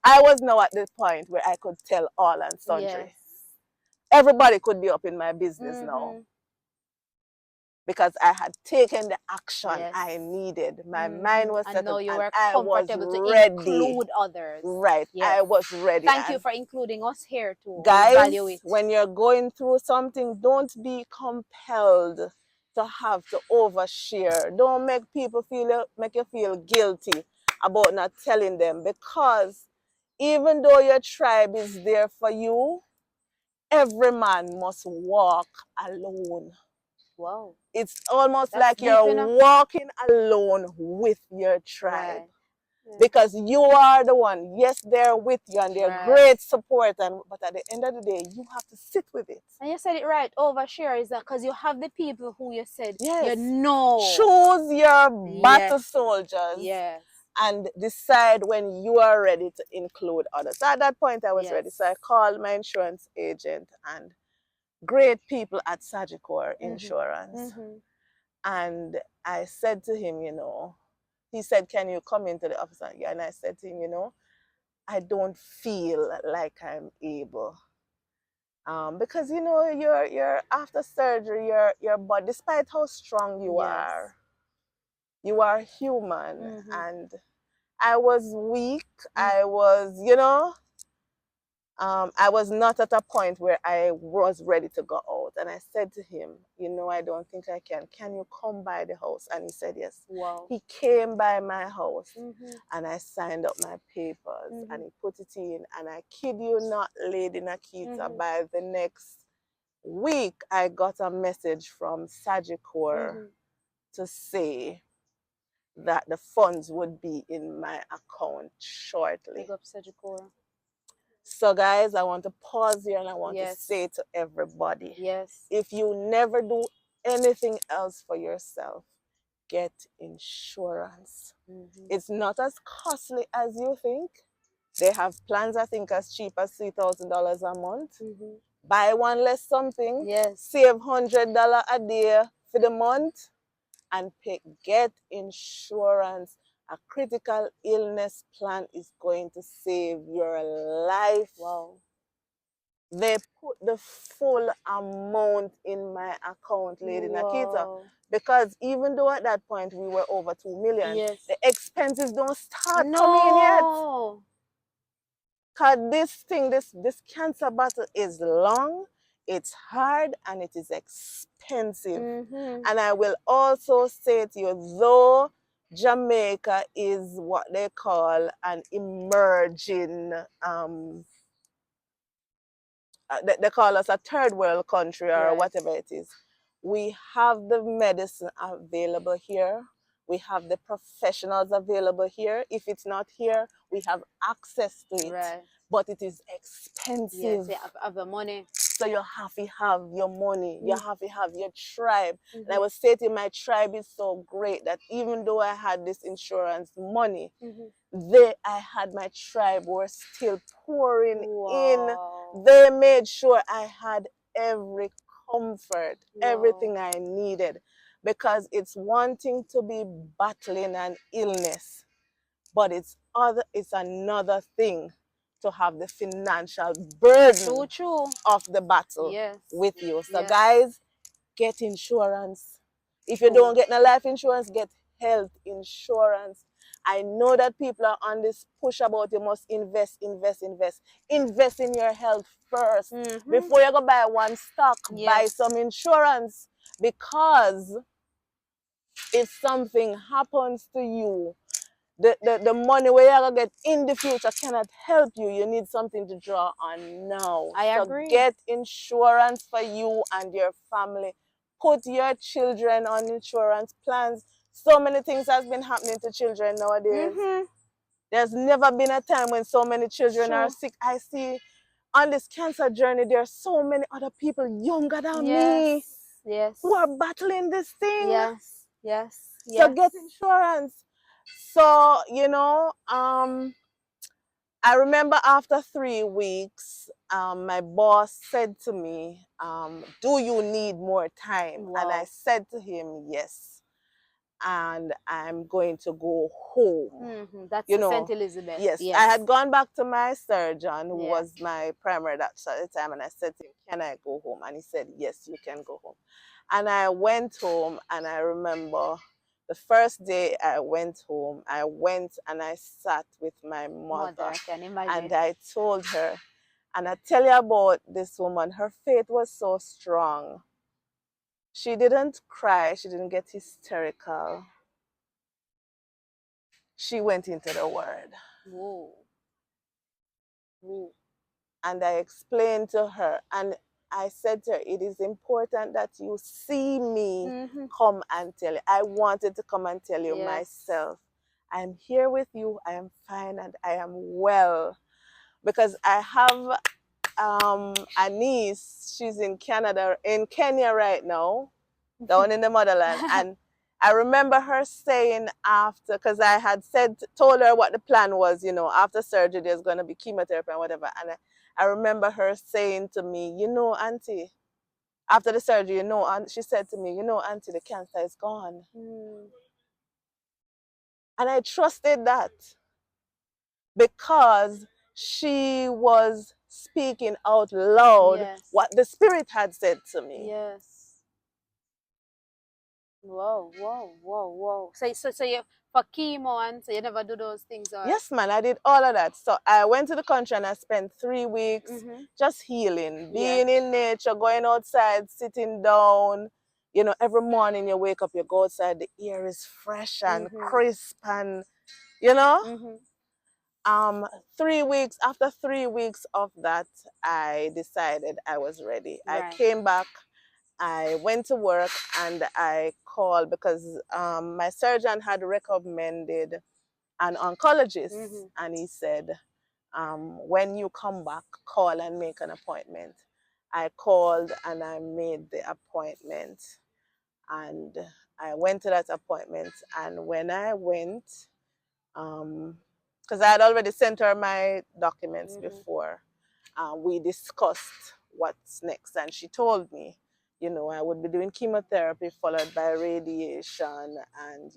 I was now at the point where I could tell all and sundry. Everybody could be up in my business now. Because I had taken the action I needed. My mind was settled, and you were I was comfortable ready. to include others. Right, I was ready. Thank you for including us here to guys, evaluate. When you're going through something, don't be compelled to have to overshare. Don't make people make you feel guilty about not telling them, because even though your tribe is there for you, every man must walk alone. Wow. It's almost like you're walking alone with your tribe. Because you are the one. Yes, they're with you and they're great support, but at the end of the day, you have to sit with it. And you said it right. Overshare is that because you have the people who you said you know. Choose your battle soldiers and decide when you are ready to include others. So at that point, I was ready. So I called my insurance agent and great people at Sagicor Insurance. And I said to him, you know, he said, can you come into the office? And I said to him, you know, I don't feel like I'm able. Because, you know, you're after surgery, your body, despite how strong you are human. And I was weak. I was, you know, I was not at a point where I was ready to go out. And I said to him, you know, I don't think I can. Can you come by the house? And he said yes. Wow. He came by my house and I signed up my papers and he put it in. And I kid you not, Lady Nakita, by the next week, I got a message from Sagicor to say that the funds would be in my account shortly. Big up Sajikora. So guys, I want to pause here and I want to Yes. say to everybody, Yes. if you never do anything else for yourself, get insurance. It's not as costly as you think. They have plans, I think, as cheap as $3,000 a month. Buy one less something, Yes. save $100 a day for the month, and get insurance. A critical illness plan is going to save your life. Wow. They put the full amount in my account, Lady Nakita. Because even though at that point we were over 2 million, yes, the expenses don't start coming in yet. Because this cancer battle is long, it's hard, and it is expensive. And I will also say to you, though Jamaica is what they call an emerging they call us a third world country or whatever it is. We have the medicine available here. We have the professionals available here. If it's not here, we have access to it. But it is expensive. Yes, you have the money. So you have to have your money. You have to have your tribe. And I was saying to you, my tribe is so great that even though I had this insurance money, I had my tribe were still pouring in. They made sure I had every comfort, everything I needed. Because it's one thing to be battling an illness, but it's another thing to have the financial burden of the battle with you. So guys, get insurance. If you don't get no life insurance, get health insurance. I know that people are on this push about you must invest. Invest in your health first. Before you go buy one stock, buy some insurance. Because if something happens to you, the money where you're going to get in the future cannot help you. You need something to draw on now. I agree. Get insurance for you and your family. Put your children on insurance plans. So many things has been happening to children nowadays. There's never been a time when so many children are sick. I see on this cancer journey, there are so many other people younger than me who are battling this thing. So get insurance. So, you know, I remember after 3 weeks, my boss said to me, do you need more time? And I said to him, yes. And I'm going to go home. That's you know, St. Elizabeth. Yes, I had gone back to my surgeon, who was my primary doctor at the time, and I said to him, can I go home? And he said, yes, you can go home. And I went home, and I remember the first day I went home, I went and I sat with my mother, and I told her, and I tell you about this woman, her faith was so strong. She didn't cry, she didn't get hysterical. She went into the word. And I explained to her, and I said to her, it is important that you see me come and tell you. I wanted to come and tell you myself. I'm here with you, I am fine, and I am well. Because I have a niece, she's in Kenya right now, down in the motherland. And I remember her saying after, because I had told her what the plan was, you know, after surgery there's going to be chemotherapy and whatever. And I remember her saying to me, you know, Auntie, after the surgery, you know, and she said to me, you know, Auntie, the cancer is gone. And I trusted that because she was speaking out loud what the Spirit had said to me. Whoa. So you for chemo and so you never do those things, or? Yes, man, I did all of that. So I went to the country and I spent 3 weeks just healing, being in nature, going outside, sitting down. You know, every morning you wake up, you go outside, the air is fresh and crisp, and you know. 3 weeks, after 3 weeks of that, I decided I was ready. I came back. I went to work and I called because my surgeon had recommended an oncologist, and he said, when you come back, call and make an appointment. I called and I made the appointment, and I went to that appointment. And when I went, because I had already sent her my documents before, we discussed what's next, and she told me, I would be doing chemotherapy followed by radiation, and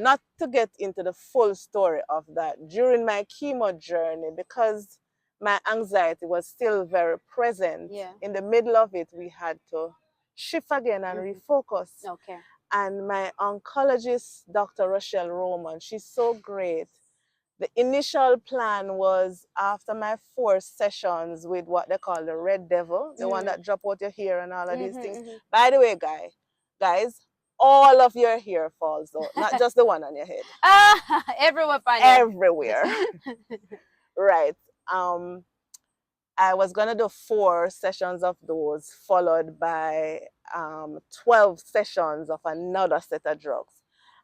not to get into the full story of that, during my chemo journey, because my anxiety was still very present, in the middle of it, we had to shift again and refocus. Okay. And my oncologist, Dr. Rochelle Roman, she's so great. The initial plan was, after my 4 sessions with what they call the red devil, the one that drop out your hair and all of these things. By the way, guys, all of your hair falls out, not just the one on your head. Everywhere, everywhere. Right. I was gonna do 4 sessions of those, followed by 12 sessions of another set of drugs.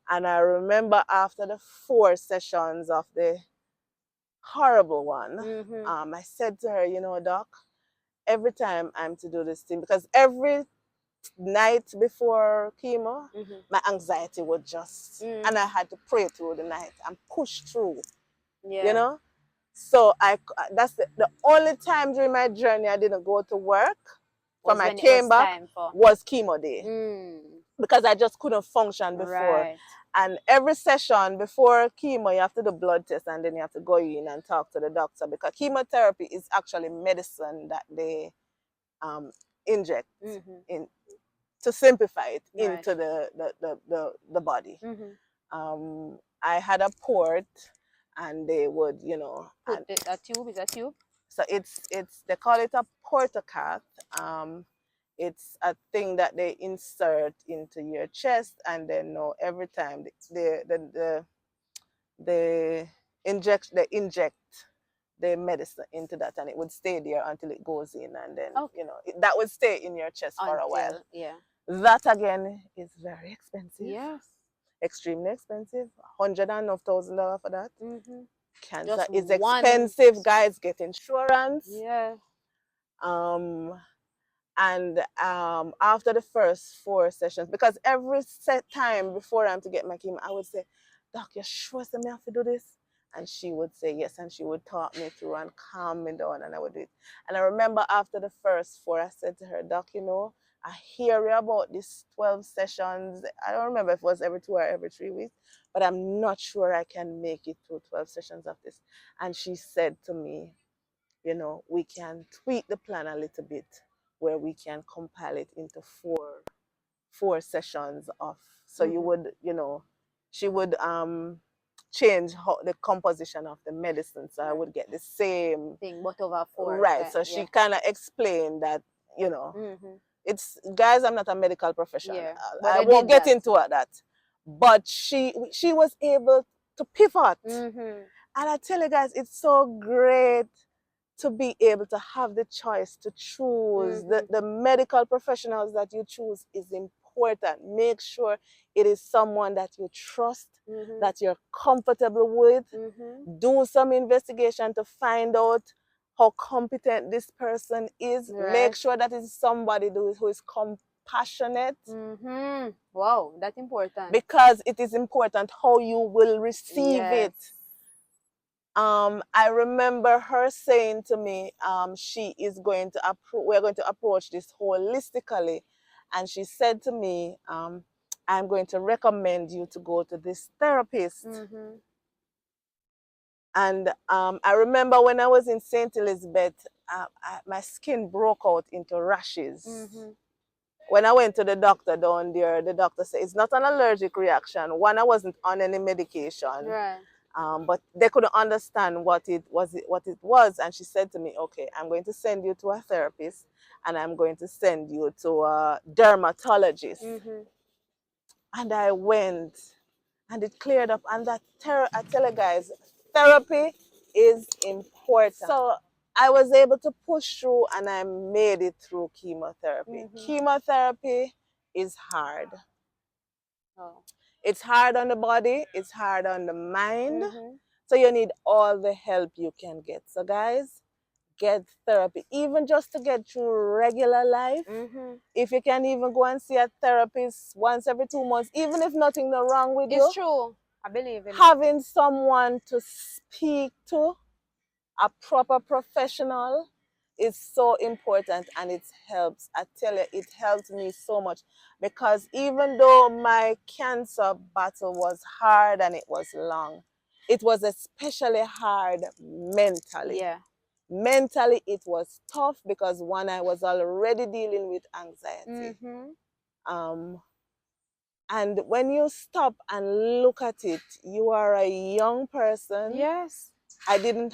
And I remember after the 4 sessions of the horrible one, I said to her, doc, every time I'm to do this thing, because every night before chemo, my anxiety would just, and I had to pray through the night and push through, So that's the only time during my journey I didn't go to work from I came back was chemo day. Because I just couldn't function before. Right. And every session before chemo, you have to do blood test, and then you have to go in and talk to the doctor, because chemotherapy is actually medicine that they inject in, to simplify it, into the body. I had a port, and they would, Put a tube, is a tube? So it's they call it a portocath. It's a thing that they insert into your chest, and then every time they inject the medicine into that, and it would stay there until it goes in, and then that would stay in your chest for a while. Yeah. That again is very expensive. Yes. Extremely expensive. $100,000 for that. Cancer Just is expensive, guys. Get insurance. Yeah. And after the first 4 sessions, because every set time before I'm to get my chemo, I would say, doc, you sure me have to do this? And she would say yes, and she would talk me through and calm me down, and I would do it. And I remember after the first 4, I said to her, doc, I hear you about these 12 sessions. I don't remember if it was every 2 or every 3 weeks, but I'm not sure I can make it through 12 sessions of this. And she said to me, we can tweak the plan a little bit, where we can compile it into four sessions of, so you would, she would change the composition of the medicine, so I would get the same thing, but over 4. Right. So she kind of explained that, it's, guys, I'm not a medical professional. Yeah, I won't get into that. But she was able to pivot. And I tell you guys, it's so great to be able to have the choice to choose. The medical professionals that you choose is important. Make sure it is someone that you trust, that you're comfortable with. Do some investigation to find out how competent this person is. Make sure that it's somebody who is compassionate. Wow, that's important. Because it is important how you will receive it. I remember her saying to me, she is going to we're going to approach this holistically, and she said to me, I'm going to recommend you to go to this therapist. And I remember when I was in St. Elizabeth, my skin broke out into rashes. When I went to the doctor down there, the doctor said it's not an allergic reaction. One, I wasn't on any medication. Right. But they couldn't understand what it was, and she said to me, okay, I'm going to send you to a therapist, and I'm going to send you to a dermatologist. And I went, and it cleared up. And I tell you guys, therapy is important. So I was able to push through and I made it through chemotherapy. Mm-hmm. Chemotherapy is hard. Oh. It's hard on the body, it's hard on the mind. Mm-hmm. So you need all the help you can get. So guys, get therapy, even just to get through regular life. Mm-hmm. If you can even go and see a therapist once every 2 months, even if nothing no wrong with It's you, true. I believe in it. having someone to speak to, a proper professional, is so important and it helps. I tell you, it helped me so much because even though my cancer battle was hard and it was long, it was especially hard mentally. Yeah. Mentally, it was tough because one, I was already dealing with anxiety. Mm-hmm. And when you stop and look at it, you are a young person. Yes. I don't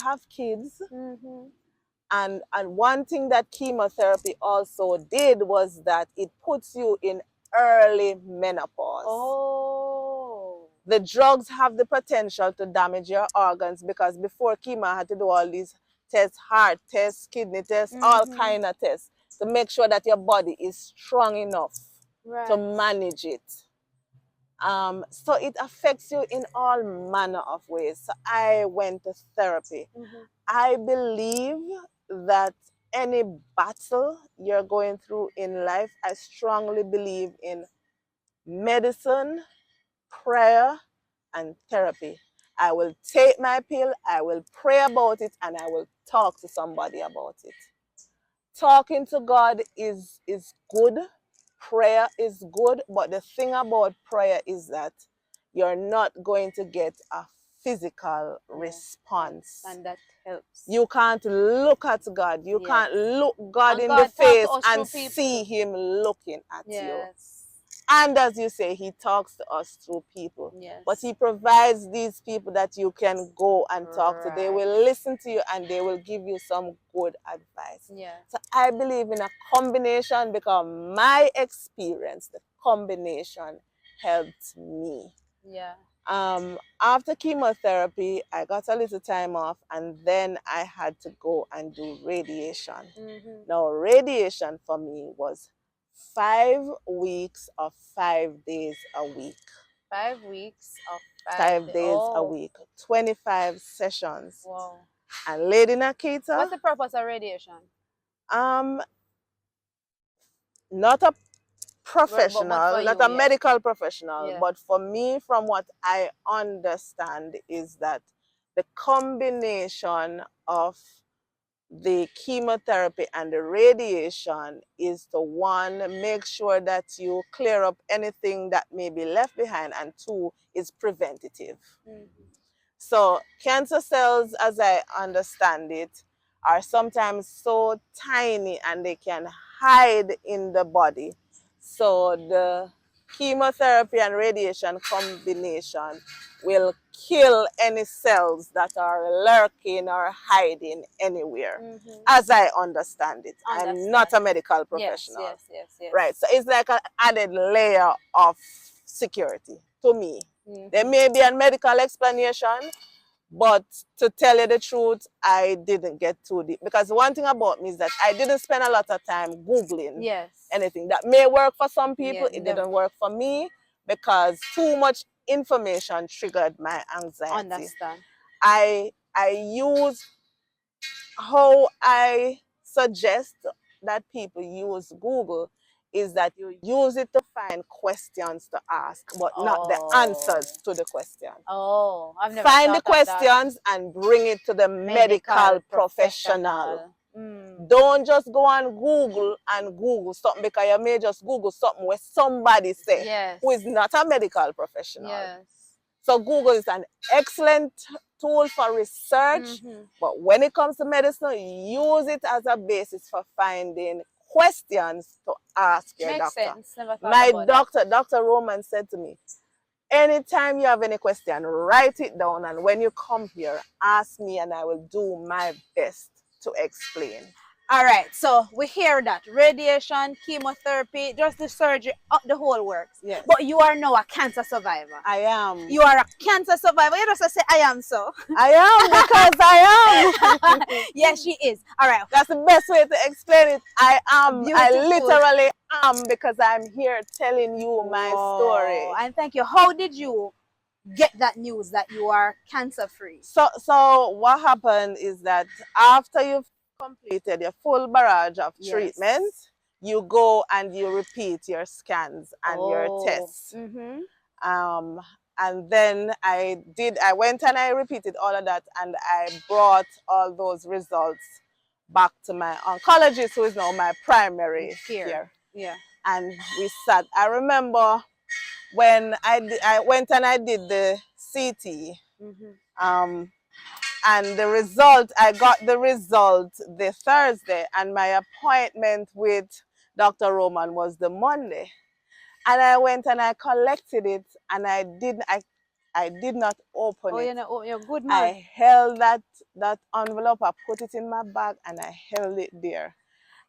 have kids. Mm-hmm. And one thing that chemotherapy also did was that it puts you in early menopause. Oh. The drugs have the potential to damage your organs because before chemo, I had to do all these tests, heart tests, kidney tests, all kind of tests to make sure that your body is strong enough to manage it. So it affects you in all manner of ways. So I went to therapy. Mm-hmm. I believe that any battle you're going through in life, I strongly believe in medicine, prayer, and therapy. I will take my pill, I will pray about it, and I will talk to somebody about it. Talking to God is good. Prayer is good, but the thing about prayer is that you're not going to get a physical response. And that helps. You can't look at God. You can't look God and in God the face talk to us and through see people. him looking at you. Yes. And as you say, he talks to us through people. Yes. But he provides these people that you can go and talk to. They will listen to you and they will give you some good advice. Yeah. So I believe in a combination because my experience, the combination helped me. Yeah. After chemotherapy, I got a little time off and then I had to go and do radiation. Mm-hmm. Now, radiation for me was 5 weeks of 5 days a week. 5 weeks of 5 days a Oh. week, 25 sessions. Wow. And Lady Nakita, What's the purpose of radiation? not a But for professional, you, not a yeah. medical professional, Yeah. but for me, from what I understand, is that the combination of the chemotherapy and the radiation is to one, make sure that you clear up anything that may be left behind, and two, is preventative. Mm-hmm. So cancer cells, as I understand it, are sometimes so tiny and they can hide in the body. So the chemotherapy and radiation combination will kill any cells that are lurking or hiding anywhere. Mm-hmm. As I understand it. I'm not a medical professional. Yes. Right. So it's like an added layer of security to me. Mm-hmm. There may be a medical explanation, but to tell you the truth, I didn't get too deep. Because one thing about me is that I didn't spend a lot of time Googling anything. That may work for some people, it didn't work for me because too much information triggered my anxiety. Understand. I use how I suggest that people use Google is that you use it to find questions to ask, but not the answers to the question. Oh, I've never Find the thought of that. questions and bring it to the medical professional. Don't just go on Google and Google something because you may just Google something where somebody say who is not a medical professional. Yes. So Google is an excellent tool for research, but when it comes to medicine, use it as a basis for finding questions to ask your Makes doctor. sense. Never thought My about doctor, Dr. Roman, said to me, anytime you have any question, write it down, and when you come here, ask me and I will do my best to explain. All right, so we hear that radiation, chemotherapy, just the surgery, the whole works. Yes, But you are now a cancer survivor. I am. You are a cancer survivor. You just say, I am so. I am because I am. Yes, she is. All right. That's the best way to explain it. I am. I Beautiful. literally am because I'm here telling you my Wow. story. And thank you. How did you get that news that you are cancer free? So what happened is that after you've completed your full barrage of Yes. treatment, you go and you repeat your scans and your Oh. tests. Mm-hmm. Um, and then I went and I repeated all of that and I brought all those results back to my oncologist, who is now my primary care. Yeah. And we sat. I remember when I went and I did the CT. Mm-hmm. And the result, I got the result the Thursday, and my appointment with Dr. Roman was the Monday. And I went and I collected it, and I did not open Oh, it. you're good I man. held that envelope, I put it in my bag, and I held it there.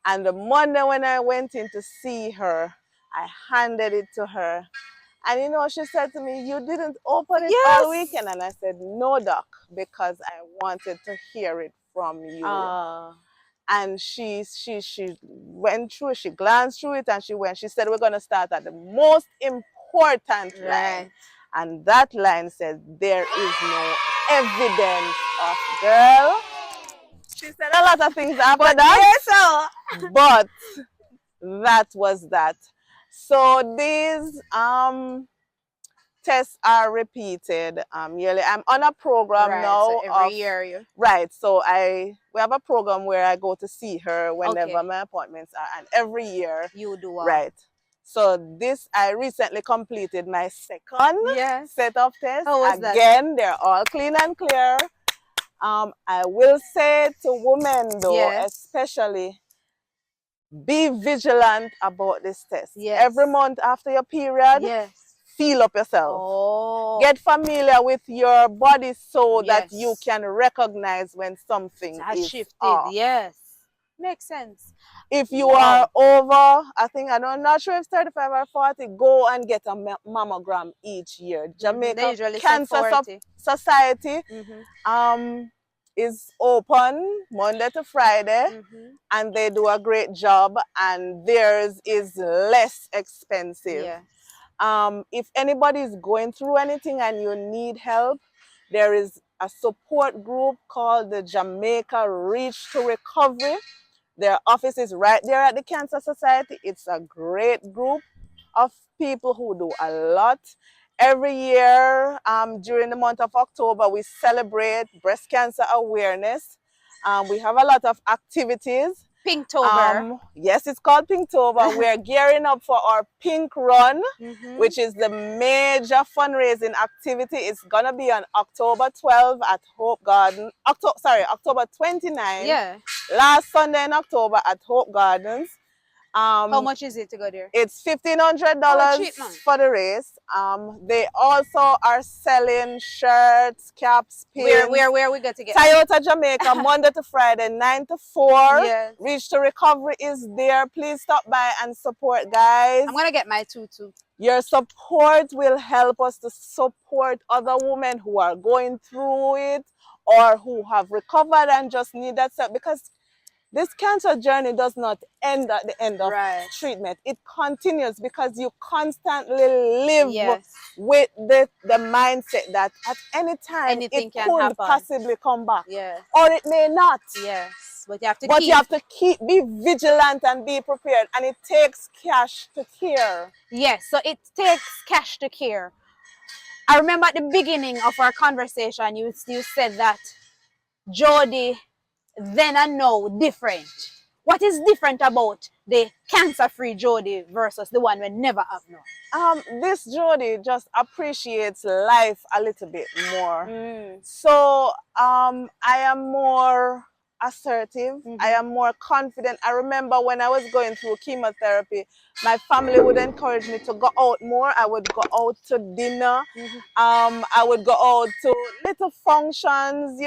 And the Monday when I went in to see her, I handed it to her. And you know, she said to me, "You didn't open it all Yes. weekend." And I said, "No, doc, because I wanted to hear it from you." And she went through, she glanced through it, and she said, "We're gonna start at the most important line." Right. And that line says, "There is no evidence of," girl. She said a lot of things after But that, yes, so but that was that. So these tests are repeated yearly. I'm on a program right. So now every of year you right. So we have a program where I go to see her whenever okay. my appointments are, and every year, You do right. So this I recently completed my second yes. set of tests. How was that? Again, they're all clean and clear. I will say to women though, Yes. especially, be vigilant about this test. Yes. Every month after your period, Yes. feel up yourself. Oh. Get familiar with your body so that Yes. you can recognize when something Has is shifted. off. Yes. Makes sense. If you Wow. are over, I'm not sure if it's 35 or 40, go and get a mammogram each year. They Jamaica usually say Cancer 40. Society Mm-hmm. is open Monday to Friday, Mm-hmm. and they do a great job, and theirs is less expensive. Yes. If anybody is going through anything and you need help, there is a support group called the Jamaica Reach to Recovery. Their office is right there at the Cancer Society. It's a great group of people who do a lot. Every year, during the month of October, we celebrate breast cancer awareness. We have a lot of activities. Pinktober. Yes, it's called Pinktober. We're gearing up for our Pink Run, Mm-hmm. which is the major fundraising activity. It's gonna be on October 12th at Hope Garden. October 29th. Yeah. Last Sunday in October at Hope Gardens. How much is it to go there? It's $1,500 Oh, cheap man. for the race. They also are selling shirts, caps, pins. Where we got to get? Toyota Jamaica, Monday to Friday, 9 to 4. Yes. Reach to Recovery is there. Please stop by and support, guys. I'm gonna get my tutu. Your support will help us to support other women who are going through it or who have recovered and just need that support, because this cancer journey does not end at the end of treatment. It continues because you constantly live with the mindset that at any time anything it can could happen. Possibly come back. Yes. Or it may not. Yes. But you have to you have to be vigilant and be prepared. And it takes cash to care. Yes, so it takes cash to care. I remember at the beginning of our conversation, you said that Jodi then and now different. What is different about the cancer-free Jodi versus the one we never have now? This Jodi just appreciates life a little bit more. So I am more assertive. I am more confident. I remember when I was going through chemotherapy, my family would encourage me to go out more. I would go out to dinner. I would go out to little functions,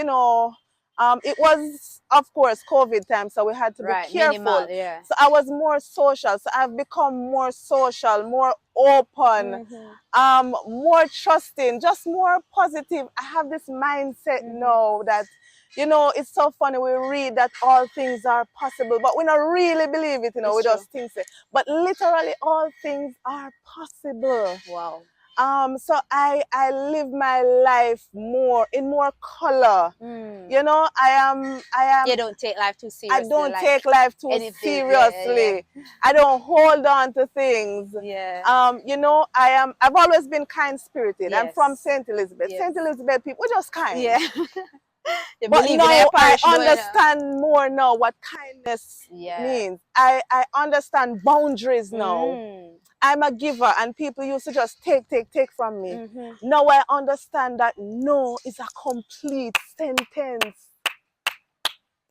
It was, of course, COVID time, so we had to be Right, minimal, careful. yeah. So I was more social. So I've become more social, more open, more trusting, just more positive. I have this mindset now that, you know, it's so funny. We read that all things are possible, but we don't really believe it, you know, It's we true. just think so. But literally all things are possible. Wow. So I live my life more in more color. You know, You don't take life too I seriously, don't like take life too anything. Yeah, seriously. I don't hold on to things. yeah. You know, I've always been kind spirited. I'm from Yes. St. Elizabeth. Yes. St. Elizabeth people are just kind. Yeah. You But believe in a now I parish, don't you? understand more now what kindness Yeah. means. I understand boundaries now. Mm. I'm a giver and people used to just take from me. Mm-hmm. Now I understand that no is a complete sentence.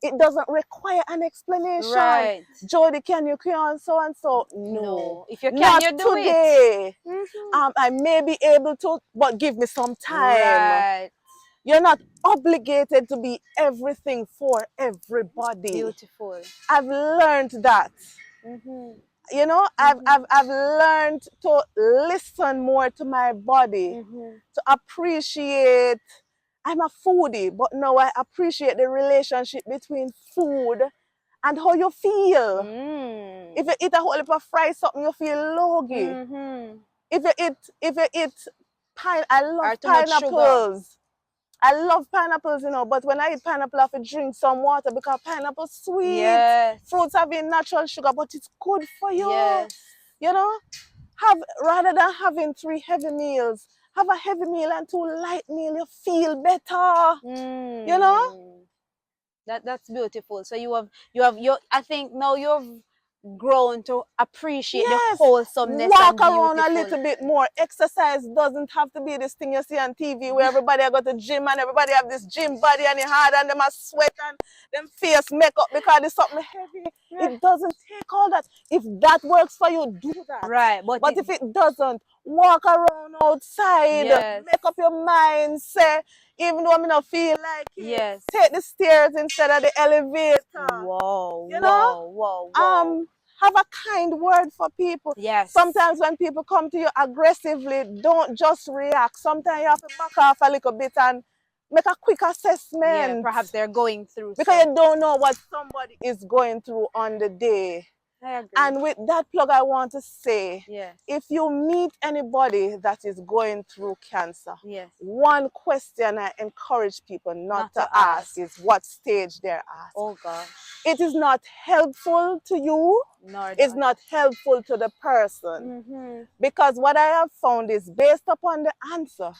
It doesn't require an explanation. Right. Jody, can you create so and so? No, No. If you can, not you do it. today. Mm-hmm. I may be able to, but give me some time. Right. You're not obligated to be everything for everybody. Beautiful. I've learned that. Mm-hmm. You know, Mm-hmm. I've learned to listen more to my body, Mm-hmm. to appreciate. I'm a foodie, but now I appreciate the relationship between food and how you feel. If Mm. you eat a whole heap of fried something, you feel logy. Mm-hmm. If you eat I Or love too much sugar. pineapples. I love pineapples, you know, but when I eat pineapple, I have to drink some water because pineapple sweet. Yes. Fruits having natural sugar, but it's good for you. Yes. You know, have rather than having 3 heavy meals, have a heavy meal and 2 light meal. You feel better. You know. Mm. That's beautiful. So you I think now you've grown to appreciate the Yes, wholesomeness walk and around a beautiful. little bit more. Exercise doesn't have to be this thing you see on TV where everybody go to gym and everybody have this gym body and it hard and them a sweat and them face makeup because it's something heavy. Yeah. It doesn't take all that. If that works for you, do that. Right, but But if it doesn't, walk around outside, yes. make up your mind, say, even though I not feel like it, Yes. take the stairs instead of the elevator. Wow, You know? wow, wow, wow. Have a kind word for people. Yes. Sometimes when people come to you aggressively, don't just react. Sometimes you have to back off a little bit and make a quick Yeah, assessment perhaps they're going through because some. you don't know what somebody is going through on the day. I agree. And with that plug, I want to say, Yes. if you meet anybody that is going through cancer, Yes. one question I encourage people not to ask is what stage they're at. Oh gosh. It is not helpful to you. Nor It's the not helpful to the person. mm-hmm. Because what I have found is based upon the answer,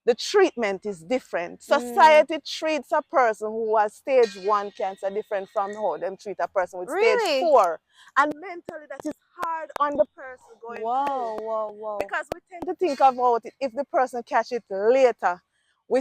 the treatment is different. Society treats a person who has stage 1 cancer different from how them treat a person with stage Really? 4. And mentally that is hard on the person going Wow, through. wow, wow. Because we tend to think about it, if the person catch it later, we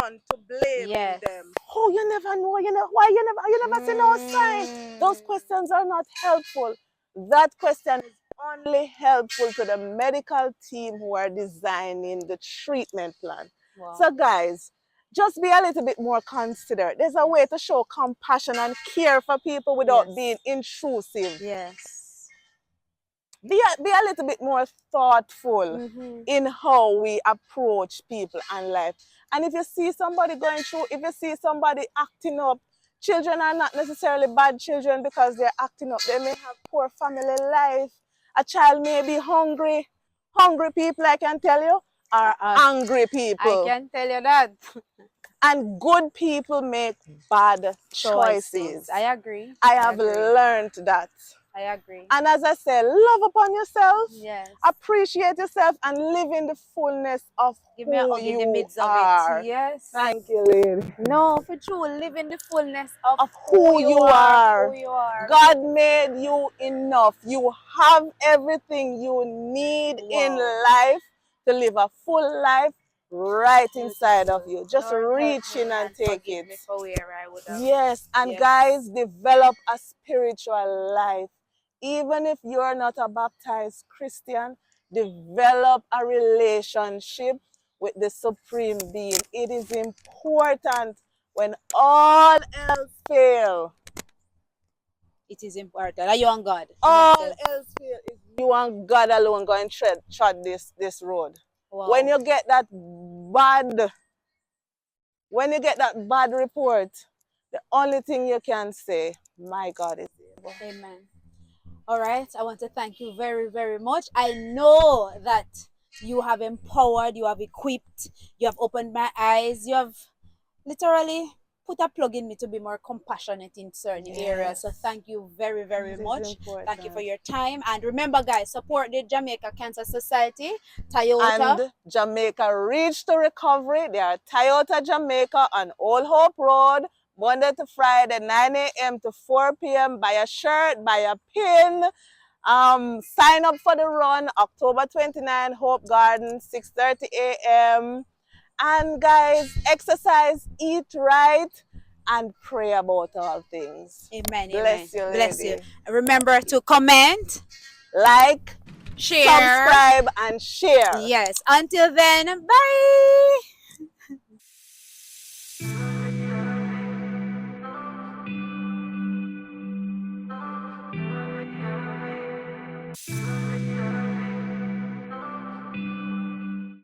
run to blaming Yes. them. Oh, you never know, why you never see no sign. Those questions are not helpful. That question is only helpful to the medical team who are designing the treatment plan. Wow. So guys, just be a little bit more considerate. There's a way to show compassion and care for people without being intrusive. Yes. Be a little bit more thoughtful in how we approach people and life. And if you see somebody going through, if you see somebody acting up, children are not necessarily bad children because they're acting up. They may have poor family life. A child may be hungry. Hungry people, I can tell you, are angry people. I can tell you that. And good people make bad choices. I agree. I have learned that. I agree. And as I said, love upon yourself. Yes. Appreciate yourself and live in the fullness of Give me a who hug in the you midst are. of it. Yes. Thank you, lady. No, for true. Live in the fullness of who you are. Who you are. God made you enough. You have everything you need in life to live a full life right inside of you. Just reach in and take it. Yes, and guys, develop a spiritual life. Even if you're not a baptized Christian, develop a relationship with the Supreme Being. It is important When all else fail, It is important. Are you on God? all else fail is you and God alone going to tread this road. When Wow. you get that bad, when you get that bad report, the only thing you can say, my God is able. Amen. All right. I want to thank you very, very much. I know that you have empowered, you have equipped, you have opened my eyes, you have literally put a plug in me to be more compassionate in certain areas. So Yes, thank you very, very it is much. Thank you for important. your time. And remember, guys, support the Jamaica Cancer Society, Toyota. And Jamaica Reach to Recovery. They are Toyota Jamaica on Old Hope Road, Monday to Friday, 9 a.m. to 4 p.m. Buy a shirt, buy a pin. Sign up for the run, October 29, Hope Garden, 6:30 a.m. And guys, exercise, eat right, and pray about all things. Amen. Amen. Bless you, Bless you. lady. Remember to comment, Like, share. subscribe, and share. Yes. Until then, bye.